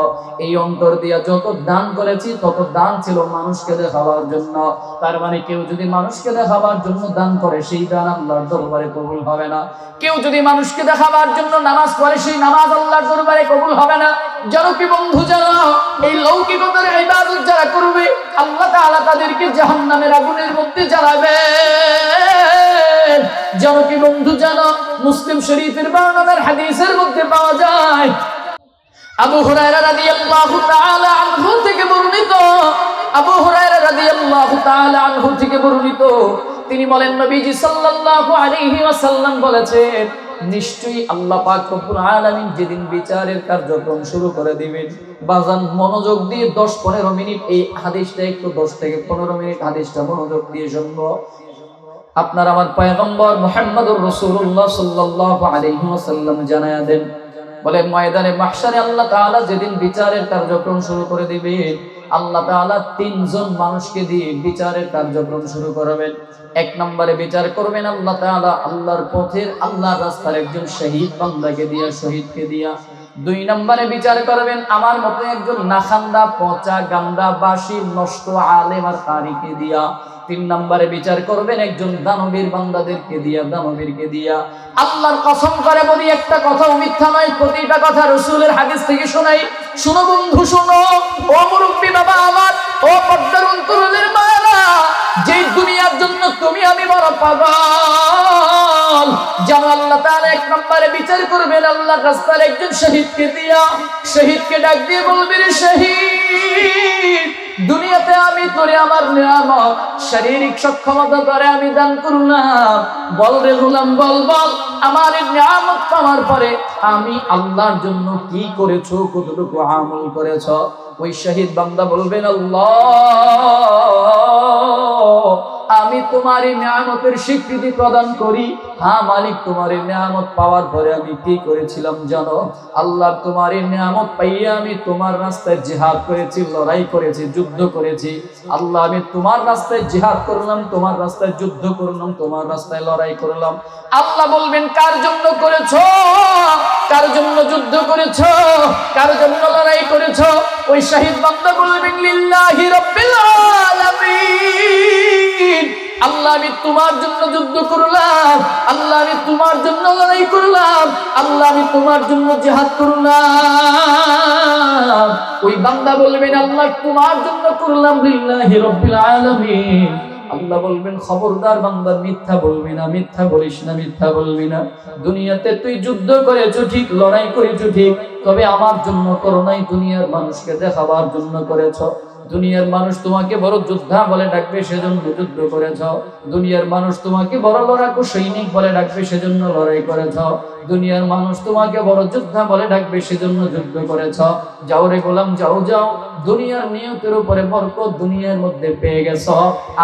A: এই অন্তর দিয়া যত দান করেছি, তত দান ছিল মানুষকে দেখাবার জন্য। তার মানে কেউ যদি মানুষকে দেখাবার জন্য দান করে, সেই দান আল্লাহর দরবারে কবুল হবে না। কেউ যদি মানুষকে দেখাবার জন্য নামাজ পড়ে, সেই নামাজ আল্লাহর দরবারে কবুল হবে না। জানো কি বন্ধু, জানো এই লৌকিকতার ইবাদত যারা করবে, আল্লাহ তাআলা তাদেরকে জাহান্নামের আগুনের মধ্যে জ্বালাবে। জানো কি বন্ধু, জানো মুসলিম শরীফের বর্ণনার হাদিসের মধ্যে পাওয়া যায়, আবু হুরায়রা রাদিয়াল্লাহু তাআলা আনহু থেকে বর্ণিত, আবু হুরায়রা রাদিয়াল্লাহু তাআলা আনহু থেকে বর্ণিত, তিনি বলেন নবীজি সাল্লাল্লাহু আলাইহি ওয়াসাল্লাম বলেছেন, নিশ্চয়ই আল্লাহ পাক রব্বুল আলামিন যেদিন বিচারের কার্যক্রম শুরু করে দিবেন, বাজান মনোযোগ দিয়ে 10-15 মিনিট এই হাদিসটা, একটু 10 থেকে 15 মিনিট হাদিসটা মনোযোগ দিয়ে শুনবো। আপনার আমার পয়গম্বর মুহাম্মদুর রাসূলুল্লাহ সাল্লাল্লাহু আলাইহি ওয়াসাল্লাম জানায়া দেন, বলে ময়দানে মাহশারে আল্লাহ তাআলা যেদিন বিচারের কার্যক্রম শুরু করে দিবেন, আল্লাহ তাআলা 3 জন মানুষকে দিয়ে বিচারের কার্যক্রম শুরু করবেন। 1 নম্বরে বিচার করবেন আল্লাহ তাআলা আল্লাহর পথের, আল্লাহর রাস্তার একজন শহীদ বান্দাকে দিয়া, শহীদকে দিয়া। 2 নম্বরে বিচার করবেন আমার মতো একজন নাখান্দা, পচা, গান্দা, বাসি, নষ্ট আলেম আর কারিকে দিয়া। 3 নম্বরে বিচার করবেন একজন দানবীর বান্দাদেরকে দিয়া, দানবীরকে দিয়া। আল্লাহর কসম করে বলি, একটা কথা মিথ্যা নয়, প্রতিটা কথা রাসূলের হাদিস থেকে শোনাই। শুনো বন্ধু, শুনো, ও মুরব্বি বাবা আমার, ও পর্দার অন্তরালের মায়েরা, যেই দুনিয়ার জন্য তুমি আমি বড় পাগল, যেন আল্লাহ তাআলা 1 নম্বরে বিচার করবেন আল্লাহর রাস্তার একজন শহীদকে দিয়া। শহীদকে ডাক দিয়ে বলবে, রে শহীদ, দুনিয়াতে আমি তোরে আমার নিয়ামত, শারীরিক সক্ষমতা করে আমি দান করলাম, বল রে গোলাম, বল বল, আমার নিয়ামত পাওয়ার পরে আমি আল্লাহর জন্য কি করেছো, কতটুকু আমল করেছো? ওই শহীদ বান্দা বলবেন, আল্লাহ আমি তোমার এই নিয়ামতের স্বীকৃতি প্রদান করি। হ্যাঁ মালিক, তোমার এই নিয়ামত পাওয়ার পরে আমি কি করেছিলাম জানো? আল্লাহ তোমার এই নিয়ামত পাইয়া আমি তোমার রাস্তায় জিহাদ করেছি, লড়াই করেছি, যুদ্ধ করেছি। আল্লাহ আমি তোমার রাস্তায় জিহাদ করলাম, তোমার রাস্তায় যুদ্ধ করলাম, তোমার রাস্তায় লড়াই করলাম। আল্লাহ বলবেন, কার জন্য করেছো? কার জন্য যুদ্ধ করেছো? কার জন্য লড়াই করেছো? ওই শহীদ বান্দা বলবেন, লিল্লাহি রাব্বিল আলামিন। আল্লাহ আমি তোমার জন্য যুদ্ধ করলাম, আল্লাহ আমি তোমার জন্য লড়াই করলাম, আল্লাহ আমি তোমার জন্য জিহাদ করলাম। ওই বান্দা বলবেন, আল্লাহ তোমার জন্য করলাম, লিল্লাহি রাব্বিল আলামিন। আল্লাহ বলবেন, খবরদার বান্দা, মিথ্যা বলবি না, মিথ্যা বলিস না, মিথ্যা বলবি না। দুনিয়াতে তুই যুদ্ধ করেছো ঠিক, লড়াই করেছো ঠিক, তবে আমার জন্য করো নাই, দুনিয়ার মানুষকে দেখাবার জন্য করেছো। দুনিয়ার মানুষ তোমাকে বড় যোদ্ধা বলে ডাকবে, সেজন্য যুদ্ধ করেছ। দুনিয়ার মানুষ তোমাকে বড় লড়াকু সৈনিক বলে ডাকবে, সেজন্য লড়াই করেছ। দুনিয়ার মানুষ তোমাকে বড় যোদ্ধা বলে ডাকবে, সেজন্য যুদ্ধ করেছ। যাও রে গোলাম, যাও যাও, দুনিয়ার নিয়তের উপরে বরকত দুনিয়ার মধ্যে পেয়ে গেছ।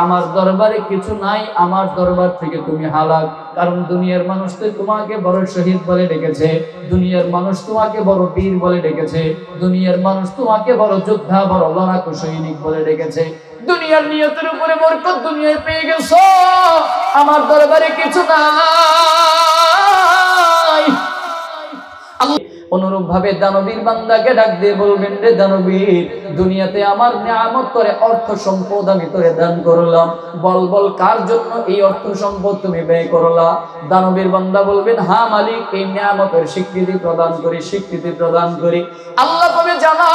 A: আমার দরবারে কিছু নাই, আমার দরবার থেকে তুমি হালাক। কারণ দুনিয়ার মানুষ তো তোমাকে বড় শহীদ বলে ডেকেছে, দুনিয়ার মানুষ তোমাকে বড় বীর বলে ডেকেছে, দুনিয়ার মানুষ তোমাকে বড় যোদ্ধা, বড় লড়াকু সৈনিক বলে ডেকেছে। দুনিয়ার নিয়তের উপরে বরকত দুনিয়ায় পেয়ে গেছো, আমার দরবারে কিছু নাই। অনুরূপ ভাবে দানবীর বান্দাকে ডাক দিয়ে বলবেন, রে দানবীর, দুনিয়াতে আমার নিয়ামত করে অর্থ সম্পদ আমি তোরে দান করলাম, বল বল কার জন্য এই অর্থ সম্পদ তুমি ব্যয় করলা? দানবীর বান্দা বলবেন, হ্যাঁ মালিক, এই নিয়ামতের স্বীকৃতি প্রদান করি, স্বীকৃতি প্রদান করি। আল্লাহ তুমি জানো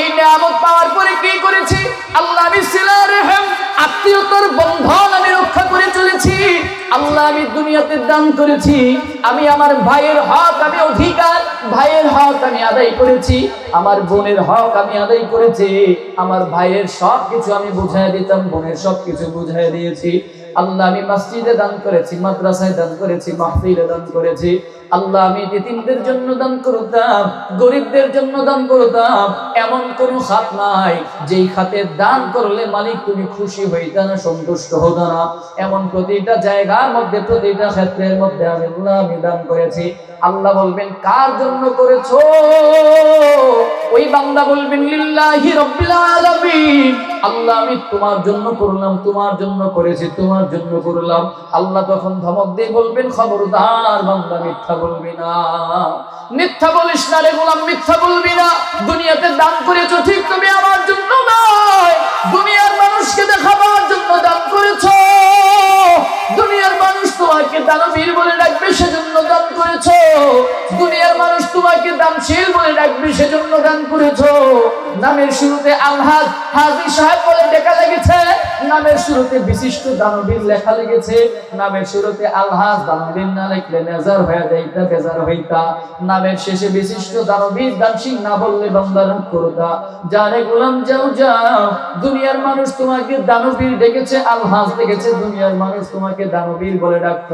A: এই নিয়ামত পাওয়ার পরে কি করেছি? আল্লাহ আমি সিলা রহম, আত্মীয়তার বন্ধন আমি রক্ষা করে চলেছি। আল্লাহ আমি দুনিয়াতে দান করেছি, আমি আমার ভাইয়ের হক, আমি অধিকার ভাইয়ের হক আমি আদায় করেছি, আমার বোনের হক আমি আদায় করেছি। আমার ভাইয়ের সব কিছু আমি বুঝাই দিতাম, বোনের সব কিছু বুঝাই দিয়েছি। আল্লাহ আমি মসজিদে দান করেছি, মাদ্রাসায় দান করেছি, মাহফিলে দান করেছি। আল্লাহ আমি এতিমদের জন্য দান করতাম, গরিবদের জন্য দান করতাম। এমন কোন খাত নাই যেই খাতে দান করলে মালিক তুমি খুশি হইতা না, সন্তুষ্ট হতো না। এমন প্রতিটা জায়গার মধ্যে, প্রতিটা ক্ষেত্রের মধ্যে আমি দান করেছি। আল্লাহ বলবেন, কার জন্য করেছো? ওই বান্দা বলবেন, লিল্লাহি রাব্বিল আলামিন। আল্লাহ আমি তোমার জন্য করলাম, তোমার জন্য করেছি, তোমার জন্য করলাম। আল্লাহ তখন ধমক দিয়ে বলবেন, খবরদার বান্দা, মিথ্যা বলবি না, মিথ্যা বলিস না রে গোলাম, মিথ্যা বলবি না। দুনিয়াতে দান করেছো ঠিক, তুমি আমার জন্য নয়, দুনিয়ার মানুষকে দেখাবার জন্য দান করেছো। দুনিয়ার মানুষ তোমাকে দানবীর বলে ডাকবে, সেজন্য দান করেছো। দুনিয়ার মানুষ তোমাকে দানশীল বলে ডাকবে, সেজন্য দান করেছো। নামের শুরুতে আলহাজ হাজী সাহেব বলে লেখা লেগেছে, নামের শুরুতে বিশিষ্ট দানবীর লেখা লেগেছে। নামের শুরুতে আলহাজ দানবীর না লিখলে নেজার হয়ে যাইতা, বেজার হইতা। নামের শেষে বিশিষ্ট দানবীর দানশীল না বললে বান্দারান করতা। জানে গোলাম, যাও যাও, দুনিয়ার মানুষ তোমাকে দানবীর ডেকেছে, আলহাজ ডেকেছে, দুনিয়ার মানুষ তোমাকে দানবীর বলে ডাকত।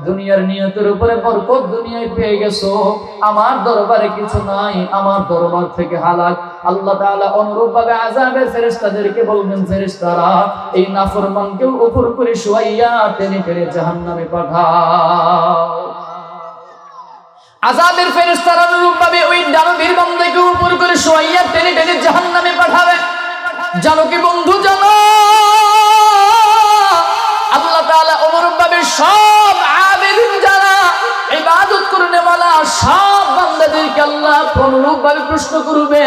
A: দুনিয়ার নিয়তের উপরে বরকত দুনিয়ায় পেয়ে গেছো, আমার দরবারে কিছু নাই, আমার দরবার থেকে হালাক। আল্লাহ তাআলা অনুরূপ ভাবে আযাবের ফেরেশতাদেরকে বলবেন, ফেরেশতারা এই নাফরমানকে উপর করে শুয়াইয়া টেনে টেনে জাহান্নামে পাঠাও। আযাবের ফেরেশতারা অনুরূপ ভাবে ওই দানবীর বান্দাকে উপর করে শুয়াইয়া টেনে টেনে জাহান্নামে পাঠাবে। জানো কি বন্ধু, জানো আল্লাহ তাআলা অনুরূপ ভাবে সব আবেদিন যারা ইবাদত করনে वाला সব বান্দাদেরকে আল্লাহ অনুরূপ ভাবে প্রশ্ন করবে,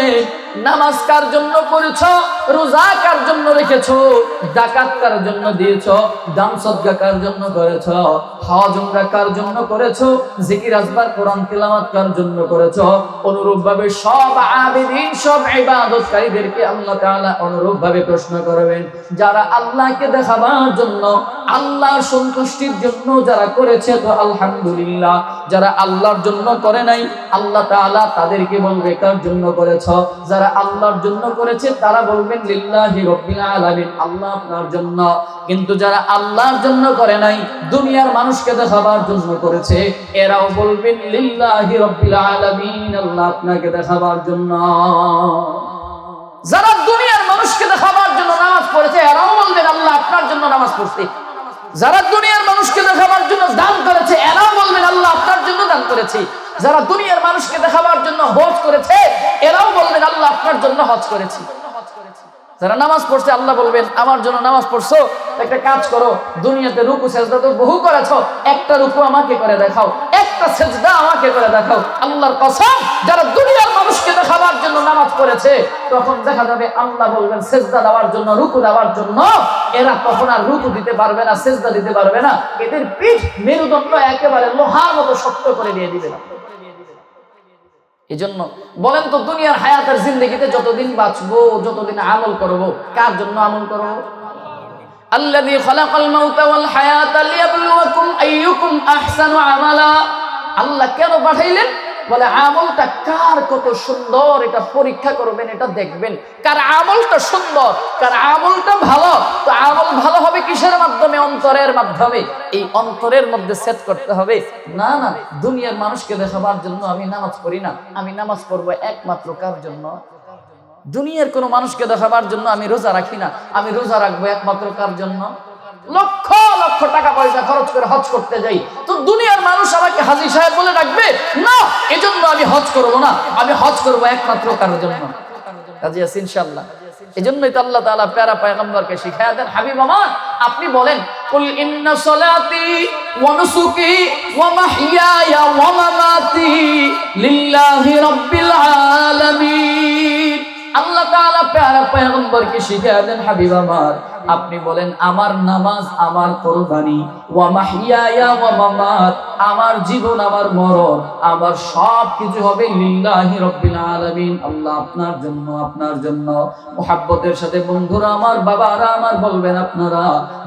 A: নামাজ কার জন্য পড়েছো, রোজা কার জন্য রেখেছো, যাকাত কার জন্য দিয়েছো, দান সদকা কার জন্য করেছো, হজ উমরা কার জন্য করেছো, জিকির আজকার কোরআন তিলাওয়াত কার জন্য করেছো। অনুরূপ ভাবে সব আবেদিন, সব ইবাদতকারীদেরকে আল্লাহ তাআলা অনুরূপ ভাবে প্রশ্ন করবেন। যারা আল্লাহকে দেখাবার জন্য, আল্লাহর সন্তুষ্টির জন্য যারা করেছে তো আলহামদুলিল্লাহ, যারা আল্লাহর জন্য করে নাই আল্লাহ তাআলা তাদেরকে বলবে কার জন্য করেছ? যারা আল্লাহর জন্য করেছে তারা বলবেন লিল্লাহি রাব্বিল আলামিন, আল্লাহ আপনার জন্য। কিন্তু যারা আল্লাহর জন্য করে নাই, দুনিয়ার মানুষকে দেখাবার জন্য করেছে, এরাও বলবেন লিল্লাহি রাব্বিল আলামিন, আল্লাহ আপনাকে দেখাবার জন্য। যারা দুনিয়ার মানুষকে দেখাবার জন্য নামাজ পড়েছে, এরাও বলবেন আল্লাহ আপনার জন্য নামাজ পড়ছি। যারা দুনিয়ার মানুষকে দেখাবার জন্য দান করেছে, এরাও বলবেন আল্লাহ আপনার জন্য দান করেছি। যারা দুনিয়ার মানুষকে দেখাবার জন্য হজ করেছে, এরাও বলবেন আল্লাহ আপনার জন্য হজ করেছি। যারা নামাজ পড়ছে, আল্লাহ বলবেন আমার জন্য নামাজ পড়ছো, একটা কাজ করো, দুনিয়াতে রুকু সেজদা তো বহু করেছো, একটা রুকু আমাকে করে দেখাও, একটা সেজদা আমাকে করে দেখাও। আল্লাহর কসম, যারা দুনিয়ার মানুষকে দেখাবার জন্য নামাজ পড়েছে, তখন দেখা যাবে আল্লাহ বলবেন সেজদা দেওয়ার জন্য, রুকু দেওয়ার জন্য, এরা তখন আর রুকু দিতে পারবে না, সেজদা দিতে পারবে না। এদের পিঠ মেরুদণ্ড একেবারে লোহার মতো শক্ত করে দিয়ে দিবে না। এজন্য বলেন তো, দুনিয়ার হায়াতের জিন্দেগিতে যতদিন বাঁচবো, যতদিন আমল করব, কার জন্য আমল করব? আল্লাযী খালাকাল মাউতা ওয়াল হায়াতা লিয়াবলুয়াকুম আইয়ুকুম আহসানু আমালা। আল্লাহ কেন পাঠাইলেন? বলে আমলটা কার কত সুন্দর, এটা পরীক্ষা করবেন, এটা দেখবেন কার আমলটা সুন্দর, কার আমলটা ভালো। তো আমল ভালো হবে কিসের মাধ্যমে? অন্তরের মাধ্যমে। এই অন্তরের মধ্যে সেট করতে হবে, না না দুনিয়ার মানুষকে দেখাবার জন্য আমি নামাজ পড়ি না, আমি নামাজ পড়বো একমাত্র কার জন্য? দুনিয়ার কোনো মানুষকে দেখাবার জন্য আমি রোজা রাখি না, আমি রোজা রাখবো একমাত্র কার জন্য? লক্ষ লক্ষ টাকা পয়সা খরচ করে হজ করতে যাই, তো দুনিয়ার মানুষ আমাকে হাজী সাহেব বলে ডাকবে না, এজন্য আমি হজ করব না, আমি হজ করব একমাত্র কার জন্য? কাজী আছে ইনশাআল্লাহ। এজন্যই তো আল্লাহ তাআলা প্যারা পয়গম্বরকে শিখায়া দেন, হাবিব আমার আপনি বলেন কুল ইন্না সলাতি ওয়া নুসুকি ওয়া মাহইয়ায়া ওয়া মামাতি লিল্লাহি রাব্বিল আলামিন। আল্লাহ তাআলা প্যারা পয়গম্বরকে শিখায়া দেন, হাবিব আমার আপনি বলেন আমার নামাজ, আমার কুরবানি, ওয়া মাহইয়ায়া ওয়া মামাত, আমার জীবন, আমার মরণ, আমার সব কিছু হবে লিল্লাহি রাব্বিল আলামিন, আল্লাহ আপনার জন্য, আপনার জন্য। মুহাব্বতের সাথে বন্ধুরা আমার, বাবারা আমার বলবেন আপনারা,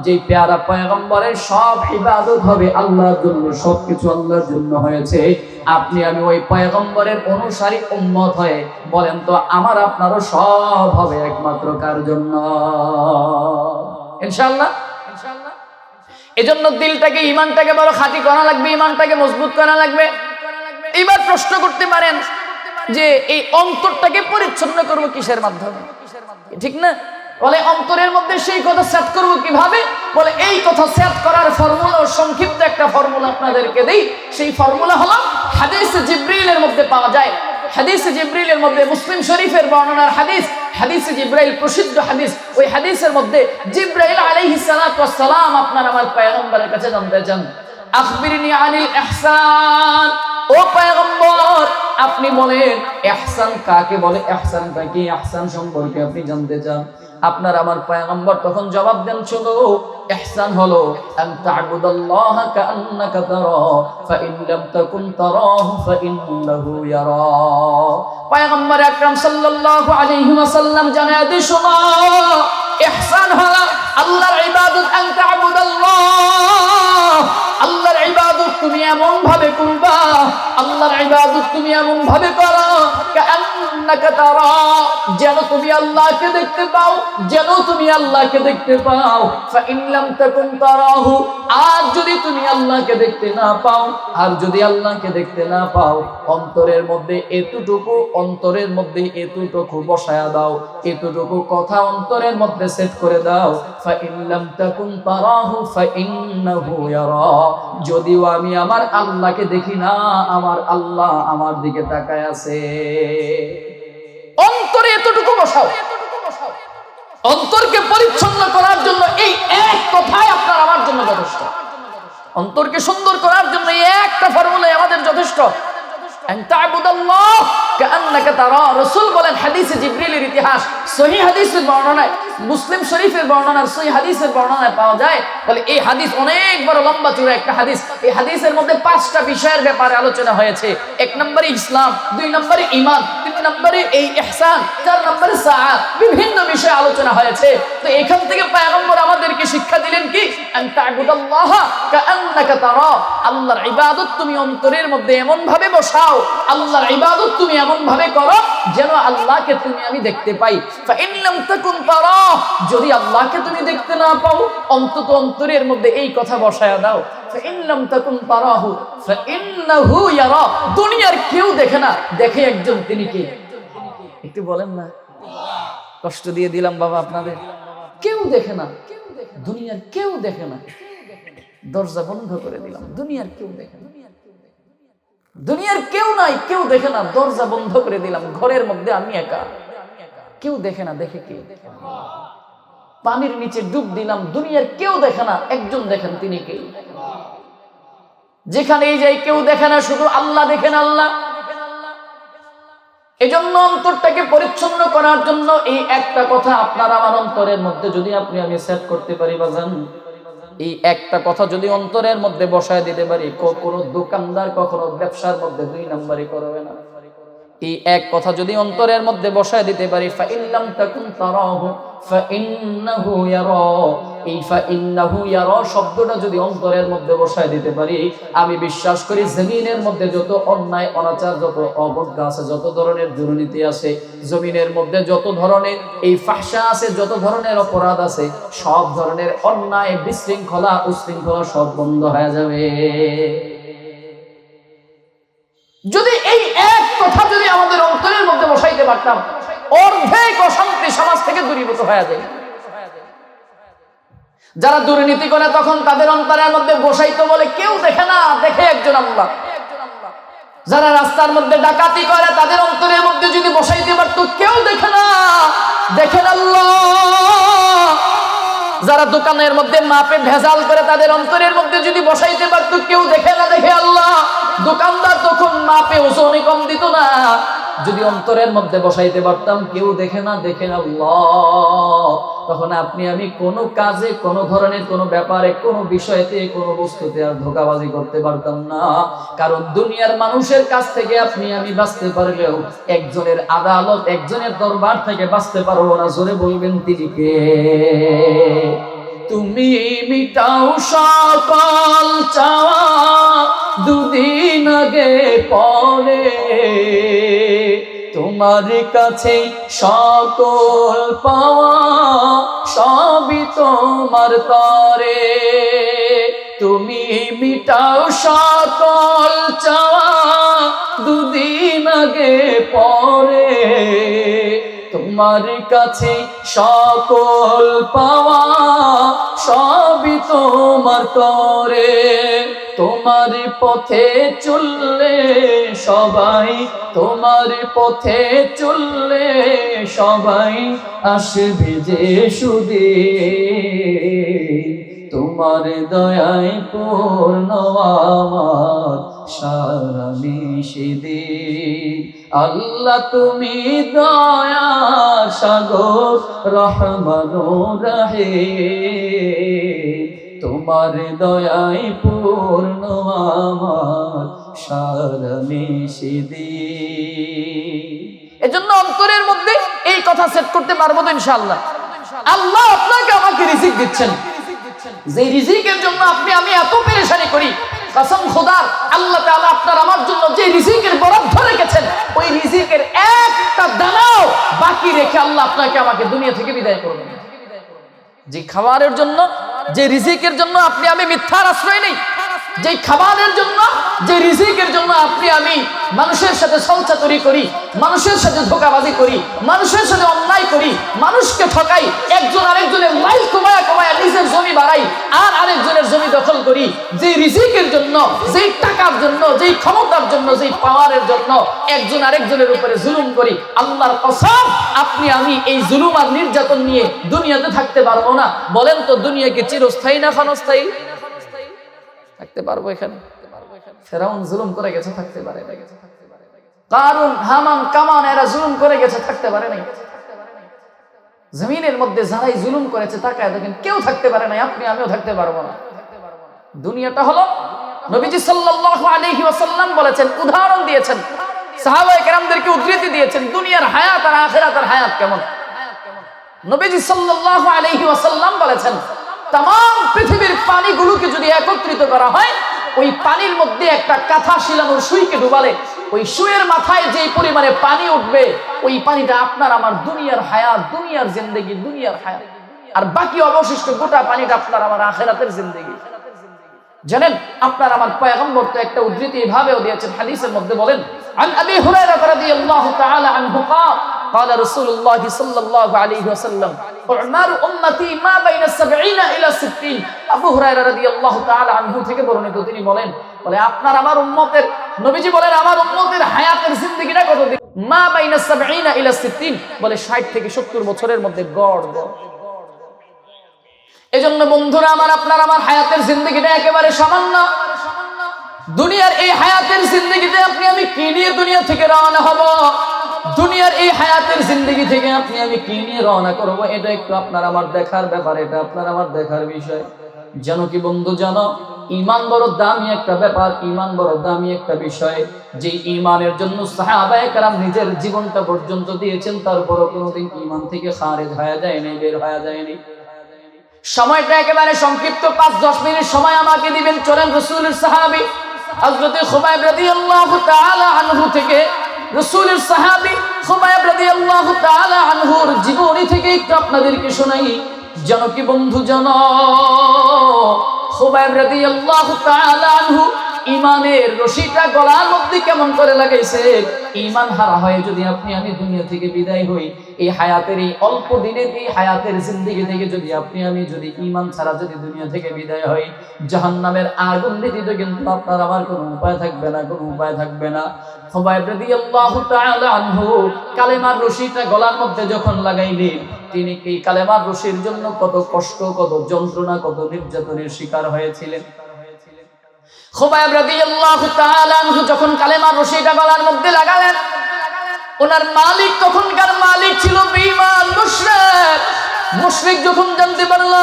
A: যে প্যারা পয়গম্বরের সব ইবাদত হবে আল্লাহর জন্য, সবকিছু আল্লাহর জন্য হয়েছে, আপনি আমি ওই পয়গম্বরের অনুসারী উম্মত হয়ে বলেন তো আমার আপনারও সব হবে একমাত্র কার জন্য? ইনশাআল্লাহ। এজন্য দিলটাকে, ঈমানটাকে বড় খাঁটি করা লাগবে, ঈমানটাকে মজবুত করা লাগবে। এবার প্রশ্ন করতে পারেন যে এই অন্তরটাকে পরিচ্ছন্ন করব কিসের মাধ্যমে? ঠিক না? বলে অন্তরের মধ্যে সেই কথা সেট করব কিভাবে? বলে এই কথা সেট করার ফর্মুলা, সংক্ষিপ্ত একটা ফর্মুলা আপনাদেরকে দেই। সেই ফর্মুলা হলো হাদিস জিবরিলের মধ্যে পাওয়া যায়। হাদিস জিবরিলের মধ্যে মুসলিম শরীফের বর্ণনার হাদিস, হাদিস জিবরাইল প্রসিদ্ধ হাদিস। ওই হাদিসের মধ্যে জিবরাইল আলাইহিস সালাতু ওয়াস সালাম আপনার আমার পয়গম্বরের কাছে জানতে চান, আখবিরনি আনিল ইহসান, ও পয়গম্বর আপনি বলেন ইহসান কাকে বলে, ইহসানটা কি, ইহসান সম্পর্কে আপনি জানতে চান। আপনার আমার পয়গম্বর তখন জবাব দেন, শুনো ইহসান হলো আন তা'বুদাল্লাহা কাআন্নাকা তারা ফা ইন লাম তাকুন তারাহু ফা ইন্নাহু ইয়ারা। পয়গম্বর আকরাম সাল্লাল্লাহু আলাইহি ওয়াসাল্লাম জানায় দেন, শোনো ইহসান হলো আল্লাহর ইবাদত, আন তা'বুদাল্লাহ, আল্লাহর ইবাদত তুমি এমন ভাবে করবা, আল্লাহর ইবাদত তুমি এমন ভাবে করো কাআন্নাকা তারা, যেন তুমি আল্লাহকে দেখতে পাও, যেন তুমি আল্লাহকে দেখতে পাও। ফা ইন লাম তাকুন তারাহু, আর যদি তুমি আল্লাহকে দেখতে না পাও, আর যদি আল্লাহকে দেখতে না পাও, অন্তরের মধ্যে এতটুকু, অন্তরের মধ্যে এতটুকু বসায়া দাও, এতটুকু কথা অন্তরের মধ্যে সেট করে দাও। ফা ইন লাম তাকুন তারাহু ফা ইন্নাহু ইয়ারা, যদিও আমি আমার আল্লাহকে দেখি না, আমার আল্লাহ আমার দিকে তাকায় আছে। অন্তরে এতটুকু বসাও। অন্তরকে পরিচ্ছন্ন করার জন্য এই এক কথাই আপনার আমার জন্য যথেষ্ট। অন্তরকে সুন্দর করার জন্য এই একটা ফর্মুলাই আমাদের যথেষ্ট। আন তা'বুদাল্লাহ কাআন্নাকা তারা। রাসূল বলেন, হাদিসে জিবরিলের ইতিহাস সহিহ হাদিসের বর্ণনায়, মুসলিম শরীফের বর্ণনার সহিহ হাদিসের বর্ণনায় পাওয়া যায়, বলে এই হাদিস অনেক বড় লম্বা চূড়া একটা হাদিস। এই হাদিসের মধ্যে 5টা বিষয়ের ব্যাপারে আলোচনা হয়েছে। 1 নম্বরে ইসলাম, 2 নম্বরে ঈমান, 3 নম্বরে এই ইহসান, 4 নম্বরে সাআ, বিভিন্ন বিষয়ে আলোচনা হয়েছে। তো এখান থেকে পয়গম্বর আমাদেরকে শিক্ষা দিলেন কি, আন তা'বুদাল্লাহা কাআন্নাকা তারা, আল্লাহর ইবাদত তুমি অন্তরের মধ্যে এমন ভাবে বসাও, আল্লাহর ইবাদত তুমি এমন ভাবে করো যেন আল্লাহকে তুমি আমি দেখতে পাই। ফা ইন লাম তাকুন তারা, যদি আল্লাহকে তুমি দেখতে না পাও অন্তত অন্তরের মধ্যে এই কথা বসায়া দাও, ফা ইন লাম তাকুন তারাহু ফা ইন্নাহু ইয়ারা, দুনিয়ার কেউ দেখে না, দেখে একজন, তিনি কে? একটু বলেন না, কষ্ট দিয়ে দিলাম বাবা আপনাদের। কেউ দেখে না, দুনিয়ার কেউ দেখে না, দরজা বন্ধ করে দিলাম, দুনিয়ার কেউ দেখে না, দুনিয়ার কেউ নাই, কেউ দেখে না, দরজা বন্ধ করে দিলাম, ঘরের মধ্যে আমি একা, কেউ দেখে না, দেখে কে? পানির নিচে ডুব দিলাম, দুনিয়ার কেউ দেখে না, একজন দেখেন, তিনি কে? যেখানেই যাই কেউ দেখে না, শুধু আল্লাহ দেখেন, আল্লাহ। এজন্য অন্তরটাকে পরিচ্ছন্ন করার জন্য এই একটা কথা আপনার আমার অন্তরের মধ্যে যদি আপনি আমি সেট করতে পারি বাজান, এই একটা কথা যদি অন্তরের মধ্যে বসায় দিতে পারি, কোনো দোকানদার কখনো ব্যবসার মধ্যে 2 নম্বরই করবে না। এই এক কথা যদি অন্তরের মধ্যে বসায় দিতে পারি, ফা ইল্লাম তাকুন তারাহু ফা ইন্নাহু ইয়ারা, এই ফা ইন্নাহু ইয়ারা শব্দটা যদি অন্তরের মধ্যে বসায় দিতে পারি, আমি বিশ্বাস করি জমিনের মধ্যে যত অন্যায় অনাচার, যত অবজ্ঞা আছে, যত ধরনের দুর্নীতি আছে, জমিনের মধ্যে যত ধরনের এই ফাহশা আছে, যত ধরনের অপরাধ আছে, সব ধরনের অন্যায়, বিশৃঙ্খলা, উশৃঙ্খলা সব বন্ধ হয়ে যাবে। যদি এই এক কথা যদি আমাদের অন্তরের মধ্যে বসাইতে পারতাম, অর্ধেক অশান্তি সমাজ থেকে দূরীভূত হয়ে যায়। যারা দুর্নীতি করে তখন তাদের অন্তরের মধ্যে বসাইতে বলে কেউ দেখে না, দেখে একজন আল্লাহ। যারা রাস্তার মধ্যে ডাকাতি করে তাদের অন্তরের মধ্যে যদি বসাইতে পারতো, কেউ দেখে না, দেখেন আল্লাহ। যারা দোকানের মধ্যে মাপে ভেজাল করে তাদের অন্তরের মধ্যে যদি বসাইতে পারতো, কেউ দেখে না, দেখে আল্লাহ। দোকানদার তখন মাপে ওজনে কম দিত না, যদি অন্তরের মধ্যে বসাইতে পারতাম, কেউ দেখে না, দেখে আল্লাহ। তখন আপনি আমি কোনো কাজে, কোনো ধরনের কোনো ব্যাপারে, কোনো বিষয়তে, কোনো বস্তুতে আর ধোঁকাবাজি করতে পারতাম না। কারণ দুনিয়ার মানুষের কাছ থেকে আপনি আমি বাঁচতে পারলেও একজনের আদালত, একজনের দরবার থেকে বাঁচতে পারবো না। জোরে বলবেন তিনি কে? তুমি মিটাও সকল চাওয়া, দুদিন আগে পরে তোমার কাছে সকল পাওয়া, সবই তোমার তরে। তুমি মিটাও সকল চাওয়া, দুদিন আগে পরে তোমার কাছে সকল পাওয়া, সবই তোমার তরে। তোমার পথে চললে সবাই, তোমার পথে চললে সবাই আসবে যে সুদে। তোমার দয়ায় পূর্ণ আমার সারা নিষেধে। আল্লাহ তুমি দয়া সাগর, রহমান রহিম, তোমার দয়ায় পূর্ণ আমার সারা নিষেধে। এজন্য অন্তরের মধ্যে এই কথা সেট করতে পারবো তো ইনশাআল্লাহ। আল্লাহ আপনাকে আমাকে রিজিক দিচ্ছেন, যে রিজিকের জন্য আপনি আমি এত পেরেশানি করি, কসম খোদার আল্লাহ তাআলা আপনার আমার জন্য যে রিজিকের বরাদ্দ রেখেছেন, ওই রিজিকের একটা দানাও বাকি রেখে আল্লাহ আপনাকে আমাকে দুনিয়া থেকে বিদায় করবেন। যে খাবারের জন্য, যে রিজিকের জন্য আপনি আমি মিথ্যার আশ্রয় নেই, যে খাবারের জন্য, যে রিজিকের জন্য আপনি আমি মানুষের সাথে ছলচাতুরি করি, মানুষের সাথে ধোঁকাবাজি করি, মানুষের সাথে অন্যায় করি, মানুষকে ঠকাই, একজন আরেকজনের মাইল কমায়া কমায়া নিজের জমি বাড়াই, আর আরেকজনের জমি দখল করি, যে রিজিকের জন্য, যেই টাকার জন্য, যেই ক্ষমতার জন্য, যেই পাওয়ারের জন্য একজন আরেকজনের উপরে জুলুম করি, আল্লাহর কসম আপনি আমি এই জুলুম আর নির্যাতন নিয়ে দুনিয়াতে থাকতে পারবো না। বলেন তো দুনিয়া কি চিরস্থায়ী না ক্ষণস্থায়ী? থাকতে পারবো এখানে? ফেরাউন জুলুম করে গেছে, থাকতে পারে না। কারুন, হামান, কামান এরা জুলুম করে গেছে, থাকতে পারে নাই। জমিনের মধ্যে যারাই জুলুম করেছে তাকায় দেখেন কেউ থাকতে পারে না, আপনি আমিও থাকতে পারবো না। দুনিয়াটা হলো, নবীজি সাল্লাল্লাহু আলাইহি ওয়াসাল্লাম বলেছেন, উদাহরণ দিয়েছেন, সাহাবায়ে কেরামদেরকে উদ্ধৃতি দিয়েছেন, দুনিয়ার হায়াত আর আখিরাতের হায়াত কেমন। নবীজি সাল্লাল্লাহু আলাইহি ওয়াসাল্লাম বলেছেন, तमाम পৃথিবীর পানিগুলোকে যদি একত্রিত করা হয়, ওই পানির মধ্যে একটা কাঁথা শিলানোর সুইকে ডুবালে ওই সুইয়ের মাথায় যে পরিমাণে পানি উঠবে, ওই পানিটা আপনার আমার দুনিয়ার হায়াত, দুনিয়ার জিন্দেগি, দুনিয়ার হায়াত। আর বাকি অবশিষ্ট গোটা পানিটা আপনার আমার আখিরাতের জিন্দেগি। জানেন, আপনার আমার পয়গম্বর তো একটা উদ্ধৃতি এভাবেও দিয়েছেন, হাদিসের মধ্যে বলেন, আন আবি হুরায়রা রাদিয়াল্লাহু তাআলা আনহু قال رسول الله صلى الله عليه وسلم اعمار امتي ما بين 70 الى 60। আবু হুরায়রা রাদিয়াল্লাহু তাআলা আনহু থেকে বর্ণিত, তিনি বলেন, আপনার আমার উম্মতের, নবীজি বলেন, আমার উম্মতের হায়াতের জিন্দেগিটা কতদিন? মা বাইনা 70 ইলা 60, বলে 60 থেকে 70 বছরের মধ্যে গড়। এজন্য বন্ধুরা আমার, আপনার আমার হায়াতের জিন্দেগিটা একেবারে সামান্য। দুনিয়ার এই হায়াতের জিন্দেগিতে আপনি আমি কি নিয়ে দুনিয়া থেকে রওনা হব, দুনিয়ার এই হায়াতের জিন্দেগি থেকে আপনি আমি কি নিয়ে রওনা করব, এটা একটু আপনার আমার দেখার ব্যাপার, এটা আপনার আমার দেখার বিষয়। জানো কি বন্ধু, জানো, ঈমান বড় দামি একটা ব্যাপার, ঈমান বড় দামি একটা বিষয়, যে ঈমানের জন্য সাহাবায়ে কেরাম নিজের জীবনটা পর্যন্ত দিয়েছেন, তারপরও কোনোদিন ঈমান থেকে খারিজ হয়ে যায়নি, বের হয়ে যায়নি। সময়টা একেবারে সংক্ষিপ্ত, 5-10 মিনিট সময় আমাকে দিবেন। চলেন রাসূলের সাহাবী হযরত খুবাইব রাদিয়াল্লাহু তাআলা আনহু থেকে, রাসূলের সাহাবী খুবাইব রাদিয়াল্লাহু তাআলা আনহুর জীবনী থেকে একটু আপনাদেরকে শোনাই। জানো কি বন্ধু, জানো, খুবাইব রাদিয়াল্লাহু তাআলা আনহু ঈমানের রশিটা গলার মধ্যে কেমন করে লাগাইছে। ঈমান হারা হয়ে যদি আপনি আমি দুনিয়া থেকে বিদায় হই, এই হায়াতের এই অল্প দিনের এই হায়াতের জিন্দেগি থেকে যদি আপনি আমি যদি ঈমান ছাড়া যদি দুনিয়া থেকে বিদায় হই, জাহান্নামের আগুন ব্যতীত কিন্তু আপনার আমার কোনো উপায় থাকবে না, কোনো উপায় থাকবে না। খুবাইব রাদিয়াল্লাহু তাআলা আনহু কালেমার রশিটা গলার মধ্যে যখন লাগাইলেন, তিনি এই কালেমার রশির জন্য কত কষ্ট, কত যন্ত্রণা, কত নির্যাতনের শিকার হয়েছিলেন। খুবাইব রাদিয়াল্লাহু তাআলা আনহু যখন কালেমার রশিটা গলার মধ্যে লাগালেন, ওনার মালিক, তখনকার মালিক ছিল বেঈমান মুশরিক। মুশরিক যখন জানতে পারল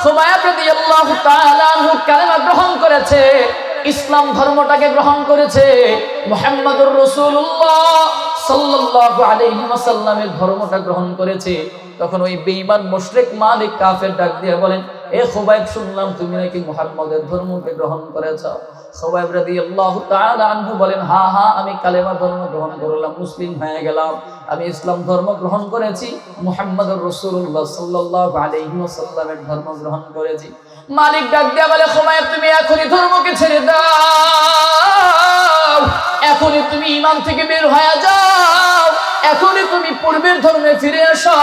A: খুবাইব রাদিয়াল্লাহু তাআলা আনহু কালেমা গ্রহণ করেছে, ইসলাম ধর্মটাকে গ্রহণ করেছে, মুহাম্মদুর রাসূলুল্লাহ সাল্লাল্লাহু আলাইহি ওয়াসাল্লামের ধর্মটা গ্রহণ করেছে, তখন ওই বেঈমান মুশরিক মালিক কাফের ডাক দিয়ে বলেন, এ খুবাইব, শুনলাম তুমি নাকি মুহাম্মদের ধর্মকে গ্রহণ করেছো। খুবাইব রাদিয়াল্লাহু তাআলা আনহু বলেন, হ্যাঁ হ্যাঁ, আমি কালেমা ধর্ম গ্রহণ করলাম, মুসলিম হয়ে গেলাম, আমি ইসলাম ধর্ম গ্রহণ করেছি, মুহাম্মদুর রাসূলুল্লাহ সাল্লাল্লাহু আলাইহি ওয়াসাল্লামের ধর্ম গ্রহণ করেছি। মালিক ডাক দিয়ে বলে, খুবাইব, তুমি এখনই ধর্মকে ছেড়ে দাও, এখনই তুমি ঈমান থেকে বের হয়ে যাও, এখনই তুমি পূর্বের ধর্মে ফিরে আসো।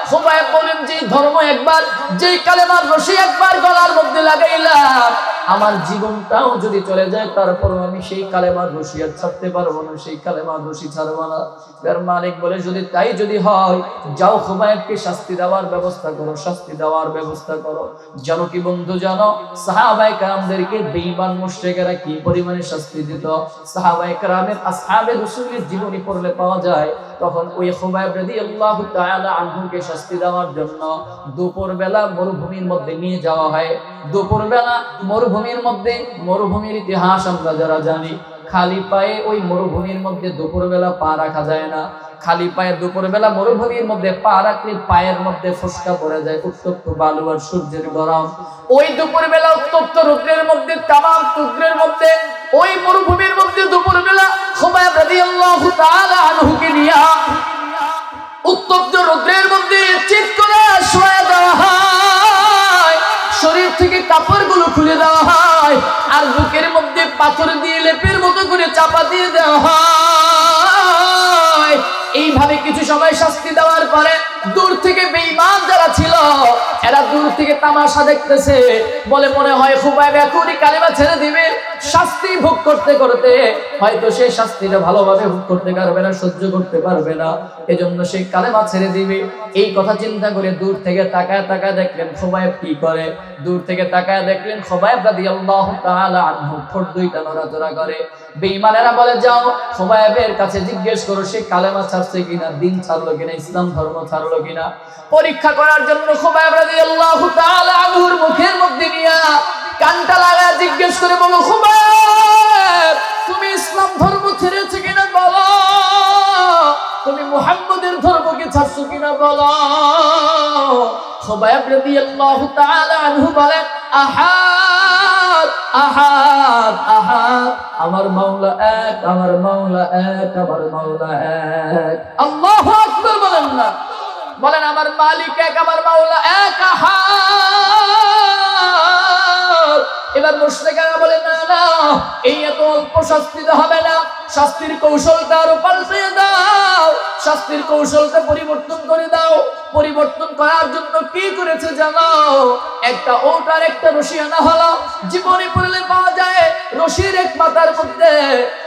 A: খুবাইব বলেন, যে ধর্ম একবার, যে কালেমার রশি একবার গলার মধ্যে লাগাইলাম, আমার জীবনটাও যদি চলে যায়, তারপর আমি সেই কালেমার রশি আর ছাড়তে পারবো না, সেই কালেমার রশি ছাড়বো না। এর মালিক বলে, যদি তাই যদি হয়, যাও খুবাইবকে শাস্তি দেওয়ার ব্যবস্থা করো, শাস্তি দেওয়ার ব্যবস্থা করো। জানো কি বন্ধু, জানো, সাহাবায়ে কেরামদেরকে বেঈমান মুশরিকেরা কি পরিমাণে শাস্তি দিত। সাহাবায়ে কেরামের আসহাবে রাসূলের জীবনী পড়লে পাওয়া যায়, তখন ওই খুবাইব রাদিয়াল্লাহু তাআলা আনহুকে শাস্তি দেওয়ার জন্য দুপুরবেলা মরুভূমির মধ্যে নিয়ে যাওয়া হয়। দুপুরবেলা মরুভূমির মধ্যে, মরুভূমির ইতিহাস আমরা যারা জানি, খালি পায়ে ওই মরুভূমির মধ্যে দুপুরবেলা পা রাখা যায় না। খালি পায়ে দুপুরবেলা মরুভূমির মধ্যে পা রাখলে পায়ের মধ্যে ফোসকা পড়ে যায়, উত্তপ্ত বালু আর সূর্যের গরম। ওই দুপুরবেলা উত্তপ্ত রৌদ্রের মধ্যে, তামাম রৌদ্রের মধ্যে, ওই মরুভূমির মধ্যে দুপুরবেলা খুবাইব রাদিয়াল্লাহু তাআলা আনহুকে নিয়া উত্তপ্ত রৌদ্রের মধ্যে চিৎ করে শুয়ে দেওয়া হয়, শরীর থেকে কাপড়গুলো খুলে দেওয়া হয়, আর বুকের মধ্যে পাথর দিয়ে লেপের মতো করে চাপা দিয়ে দেওয়া হয়। এইভাবে কিছু সময় শাস্তি দেওয়ার পরে দূর থেকে বেঈমান যারা ছিল, এরা দূর থেকে তামাশা দেখতেছে, বলে মনে হয় খুবাইব এখনই কালেমা ছেড়ে দিবে। শাস্তি ভোগ করতে করতে হয়তো সে শাস্তিটা ভালোভাবে ভোগ করতে পারবে না, সহ্য করতে পারবে না, এজন্য সে কালেমা ছেড়ে দিবে। এই কথা চিন্তা করে দূর থেকে তাকায় তাকায় দেখলেন খুবাইব কি করে। দূর থেকে তাকায় দেখলেন খুবাইব রাদিয়াল্লাহু তাআলা আনহু ঠোঁট দুইটা নড়াচড়া করে। বেঈমানেরা বলে, যাও খুবাইবের কাছে জিজ্ঞেস করো সে কালেমা ছাড়ছে কিনা, দিন ছাড়লো কিনা, ইসলাম ধর্ম ছাড়লো পারলো কিনা পরীক্ষা করার জন্য খুবাইব রাদিয়াল্লাহু তাআলা আনহুর মুখের মধ্যে নিয়া কানটা লাগায় জিজ্ঞেস করে বলো, খুবাইব তুমি ইসলাম ধর্ম ছেড়েছো কিনা বলো, তুমি মুহাম্মদের ধর্মকে ছাড়ছো কিনা বলো। খুবাইব রাদিয়াল্লাহু তাআলা আনহু বলেন, আহাদ আহাদ আহাদ, আমার মাওলা এক, আমার মাওলা এক, আমার মাওলা এক। আল্লাহু আকবার বলেন না, বলেন আমার মালিক এক, আমার মাওলা এক, আহাদ। এবার মুশরিকরা বলে, না না, এই এত অল্প শাস্তি হবে না, শাস্তির কৌশলটা আরো পাল্টে দাও, শাস্তির কৌশলটা পরিবর্তন করে দাও। পরিবর্তন করার জন্য কি করেছে জানো? একটা ওট আর একটা রশি আনা হলো, জীবনে পড়লে পাওয়া যায় রশির এক মাথার মধ্যে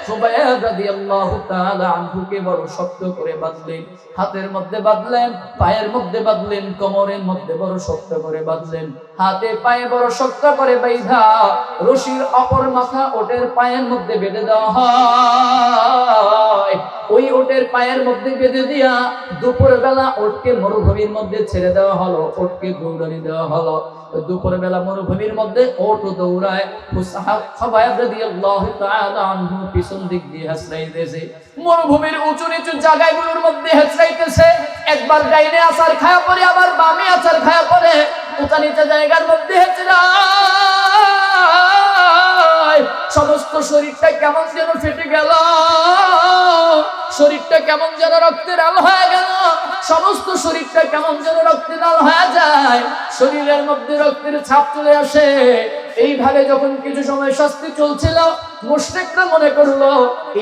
A: খুবাইব রাদিয়াল্লাহু তাআলা আনহুকে বড় শক্ত করে বাঁধলেন, হাতের মধ্যে বাঁধলেন, পায়ের মধ্যে বাঁধলেন, কোমরের মধ্যে বড় শক্ত করে বাঁধলেন, হাতে পায়ে বড় শক্ত করে বাইধা রশির অপর মাথা ওটের পায়ের মধ্যে বেঁধে দেওয়া হয়। ওই ওটের পায়ের মধ্যে বেঁধে দিয়া দুপুর বেলা ওটকে মরুভূমির মধ্যে ছেড়ে দেওয়া হলো, ওটকে দৌড়ানি দেওয়া হলো। দুপুর বেলা মরুভূমির মধ্যে ওট দৌড়ায়, খুবাইব রাদিয়াল্লাহু তাআলা আনহু পিছন দিক দিয়ে হেঁচড়াইতেছে, মরুভূমির উঁচু নিচু জায়গাগুলোর মধ্যে হেঁচড়াইতেছে। একবার ডাইনে আছাড় খায়া পড়ে, আবার বামে আছাড় খায়া পড়ে, উঁচা নিচা জায়গার মধ্যে হেঁচড়ায়। সমস্ত শরীরটা কেমন যেন ফেটে গেল, শরীরটা কেমন যেন রক্তের আল হয়ে গেল, সমস্ত শরীরটা কেমন যেন রক্তের আল হয়ে যায়, শরীরের মধ্যে রক্তের ছাপ চলে আসে। এইভাবে যখন কিছু সময় শাস্তি চলছিল, মুশরিকরা মনে করলো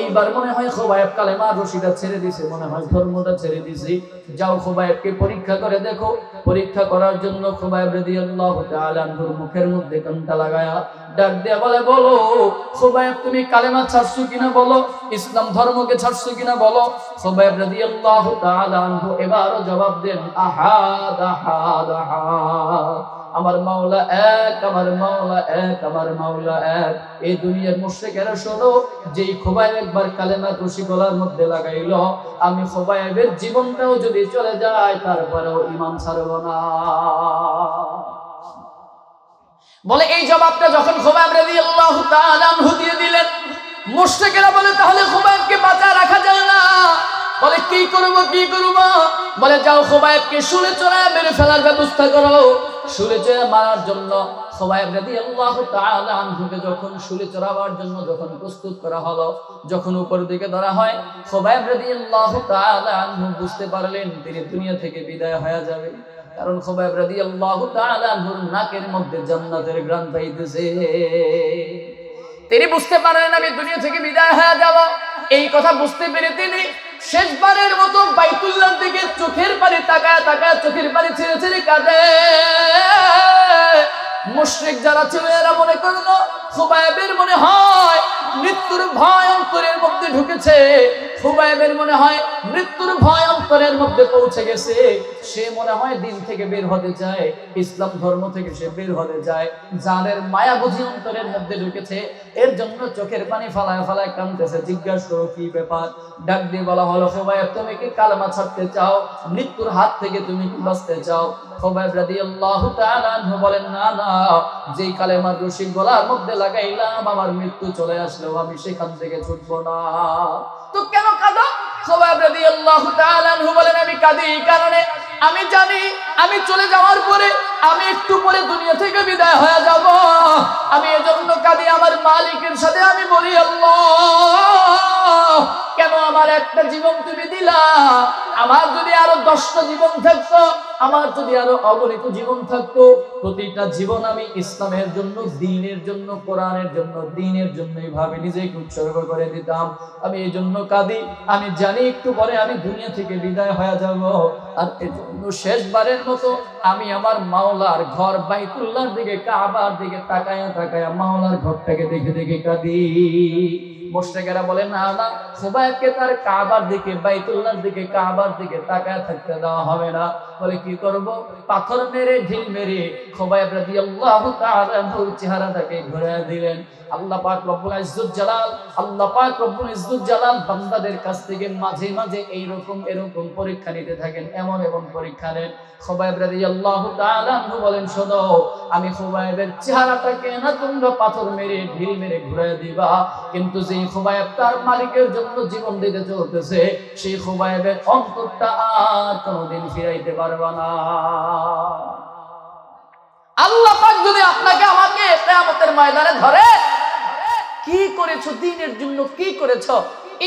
A: এইবার মনে হয় খুবাইব কালেমার রশিটা ছেড়ে দিছে, মনে হয় ধর্মটা ছেড়ে দিছে। যাও খুবাইবকে পরীক্ষা করে দেখো। পরীক্ষা করার জন্য খুবাইব রাদিয়াল্লাহু তাআলা আনহুর মুখের মধ্যে কানটা লাগায়া ডাক দিয়ে বলে, বলো খুবাইব তুমি কালেমা ছাড়ছো কিনা বলো, ইসলাম ধর্মকে ছাড়ছো কিনা বলো। খুবাইব রাদিয়াল্লাহু তাআলা আনহু এবারও জবাব দেন, আহাদ আহাদ আহাদ, আমার মাওলা এক, আমার মাওলা এক, আমার মাওলা এক। এই দুনিয়ার মুশরিকেরা শোনো, যেই খুবাইব একবার কালেমা রশি গলার মধ্যে লাগাইলো, আমি খুবাইবের জীবনটাও যদি চলে যায় তারপরেও ঈমান ছাড়ব না। বলে এই জবাবটা যখন খুবাইব রাদিয়াল্লাহু তাআলা আনহু দিয়ে দিলেন, মুশরিকেরা বলে তাহলে খুবাইবকে বাঁচায় রাখা যায় না। বলে কি করব কি করব? বলে যাও খুবাইবকে শুলে চড়ায় মেরে ফেলার ব্যবস্থা করো। শুলে চড়ায় মারার জন্য খুবাইব রাদিয়াল্লাহু তাআলা আনহুকে যখন শুলে চড়াবার জন্য যখন প্রস্তুত করা হলো, যখন উপর দিকে ধরা হয়, খুবাইব রাদিয়াল্লাহু তাআলা আনহু বুঝতে পারলেন তিনি দুনিয়া থেকে বিদায় হয়ে যাবে। কারণ খুবাইব রাদিয়াল্লাহু তাআলা আনহুর নাকের মধ্যে জান্নাতের ঘ্রাণ পাইতেছে। তিনি বুঝতে পারলেন আমি দুনিয়া থেকে বিদায় হয়ে যাব। এই কথা বুঝতে পেরে তিনি শেষবারের মতো বাইতুল্লাহর দিকে চোখের পানি তাকায় তাকায় চোখের পানি ছেড়ে ছেড়ে কাঁদে। মুশরিক যারা ছিল এরা মনে করলো খুবাইবের মনে হয় মৃত্যুর ভয় অন্তরের মধ্যে ঢুকেছে, খুবাইবের মনে হয় মৃত্যুর ভয় অন্তরের মধ্যে পৌঁছে গেছে, সে মনে হয় দিন থেকে বের হতে চায়, ইসলাম ধর্ম থেকে সে বের হতে চায়, জানের মায়া বুঝি অন্তরের মধ্যে ঢুকেছে। এর জন্য চোখের পানি ফালায় ফালায় কাঁদতেছে। জিজ্ঞাসা করো কি ব্যাপার? ডাক দিয়ে বলা হলো, খুবাইব তুমি কি কালেমা ছাড়তে চাও? মৃত্যুর হাত থেকে তুমি কি বাঁচতে চাও? খুবাইব রাদিয়াল্লাহু তাআলা আনহু বলেন, না না, যেই কালেমার রশি গলার মধ্যে লাগাইলাম আমার মৃত্যু চলে আসলেও আমি সেখান থেকে ছুটবো না। তো কেন কাঁদো? খুবাইব রাদিয়াল্লাহু তাআলা আনহু বলেন, আমি কাঁদি এই কারণে আমি জানি আমি চলে যাওয়ার পরে আমি একটু পরে দুনিয়া থেকে বিদায় হয়ে যাব। আমি এজন্য কাঁদি, আমার মালিকের সাথে আমি বলি, আল্লাহ কেন আমার একটা জীবন তুমি দিলা? আমার যদি আরো 10টা জীবন থাকতো, আমার যদি আরো অগণিত জীবন থাকতো, প্রতিটা জীবন আমি ইসলামের জন্য, দ্বীনের জন্য, কোরআনের জন্য, দ্বীনের জন্য এইভাবে নিজেকে উৎসর্গ করে দিতাম। আমি এই জন্য কাঁদি, আমি জানি একটু পরে আমি দুনিয়া থেকে বিদায় হয়ে যাব। আর এজন্য শেষবারের মতো আমি আমার মাওলার ঘর বাইতুল্লাহর দিকে, কাবার দিকে তাকায়া তাকায়া মাওলার ঘরটাকে দেখে দেখে কাঁদি। মুশরিকেরা বলে না না, খুবাইবকে তার কাবার দিকে, বাইতুল্লাহর দিকে, কাবার দিকে তাকায় থাকতে দেওয়া হবে না। বলে কি করব? পাথর মেরে, ঢিল মেরে খুবাইব রাদিয়াল্লাহু তাআলা আনহুর চেহারাটাকে ঘুরিয়ে দিলেন। আল্লাহ পাক রব্বুল ইজ্জত জালাল, আল্লাহ পাক রব্বুল ইজ্জত জালাল বান্দাদের কাছ থেকে মাঝে মাঝে এরকম পরীক্ষা নিতে থাকেন, এমন পরীক্ষা নেন। খুবাইব রাদিয়াল্লাহু তাআলা আনহু বলেন, শোনো, আমি খুবাইবের চেহারাটাকে না তোমরা পাথর মেরে, ঢিল মেরে ঘুরিয়ে দিবা, কিন্তু যেই খুবাইব তার মালিকের জন্য জীবন দিতে চলতেছে, সেই খুবাইবের অন্তরটা আর কোনোদিন ফিরাইতে পারবা না। আল্লাহ পাক যদি আপনাকে আমাকে কিয়ামতের ময়দানে ধরে, কি করেছো দ্বীনের জন্য, কি করেছো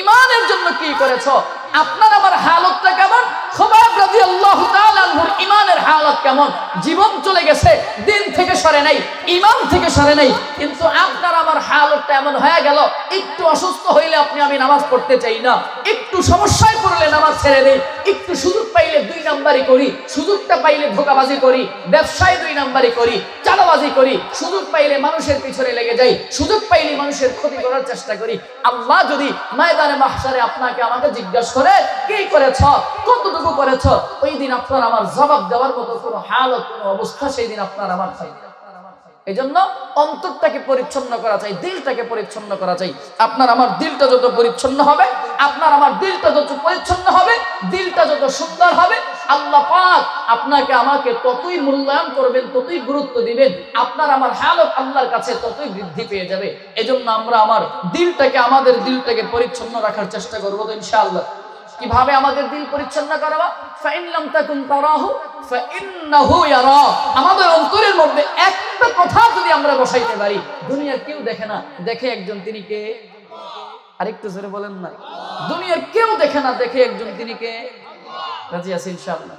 A: ঈমানের জন্য, কি করেছো, আপনার আমার হালতটা কেমন? খুবাইব রাদিয়াল্লাহু তাআলা আনহুর ঈমানের হালত কেমন? জীবন চলে গেছে, দিন থেকে সরে নাই, ঈমান থেকে সরে নাই, কিন্তু আপনার আমার হালতটা এমন হয়ে গেল, একটু অসুস্থ হইলে আমি নামাজ পড়তে চাই না, একটু সমস্যায় পড়লে নামাজ ছেড়ে দেই, একটু সুযোগ পাইলে 2 নাম্বারি করি, সুযোগটা পাইলে ধোঁকাবাজি করি, ব্যবসায় 2 নাম্বারি করি, চাঁদাবাজি করি, সুযোগ পাইলে মানুষের পিছনে লেগে যাই, সুযোগ পাইলে মানুষের ক্ষতি করার চেষ্টা করি। আল্লাহ যদি ময়দানে মাহশারে আপনাকে আমাকে জিজ্ঞাসা করে কি করেছ, কতটুকু করেছ, ওই দিন আপনার আমার জবাব দেওয়ার মতো কোনো হালত, কোনো অবস্থা সেই দিন আপনার আমার থাকবে। এই জন্য অন্তরটাকে পরিচ্ছন্ন করা চাই, দিলটাকে পরিচ্ছন্ন করা চাই। আপনার আমার দিলটা যত পরিচ্ছন্ন হবে, আপনার আমার দিলটা যত পরিচ্ছন্ন হবে, দিলটা যত সুন্দর হবে, আল্লাহ পাক আপনাকে আমাকে ততই মূল্যায়ন করবেন, ততই গুরুত্ব দিবেন, আপনার আমার হালত আল্লাহর কাছে ততই বৃদ্ধি পেয়ে যাবে। এজন্য আমরা আমাদের দিলটাকে পরিচ্ছন্ন রাখার চেষ্টা করব তো ইনশাআল্লাহ। কিভাবে আমাদের দিল পরিচ্ছন্ন করবা? ফাইন লাম তাকুন তারাহু ফাইন্নাহু ইয়ারা। আমাদের অন্তরের মধ্যে একটা কথা যদি আমরা বসাইতে পারি, দুনিয়ার কেউ দেখে না, দেখে একজন, তিনি কে? আরেকটু জোরে বলেন না। দুনিয়ার কেউ দেখে না, দেখে একজন, তিনি কে? রাজি আছি ইনশাআল্লাহ।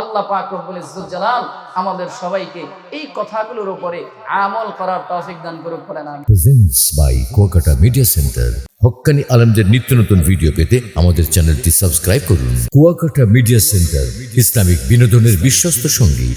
A: আল্লাহ পাক রব্বুল ইজ্জত জালাল আমাদের সবাইকে এই কথাগুলোর উপরে আমল করার তৌফিক দান করুক।
B: Presents by Kuakata media centre. হক্কানি আলেমদের নিত্য নতুন ভিডিও পেতে আমাদের চ্যানেলটি সাবস্ক্রাইব করুন। কুয়াকাটা মিডিয়া সেন্টার, ইসলামিক বিনোদনের বিশ্বস্ত সঙ্গী।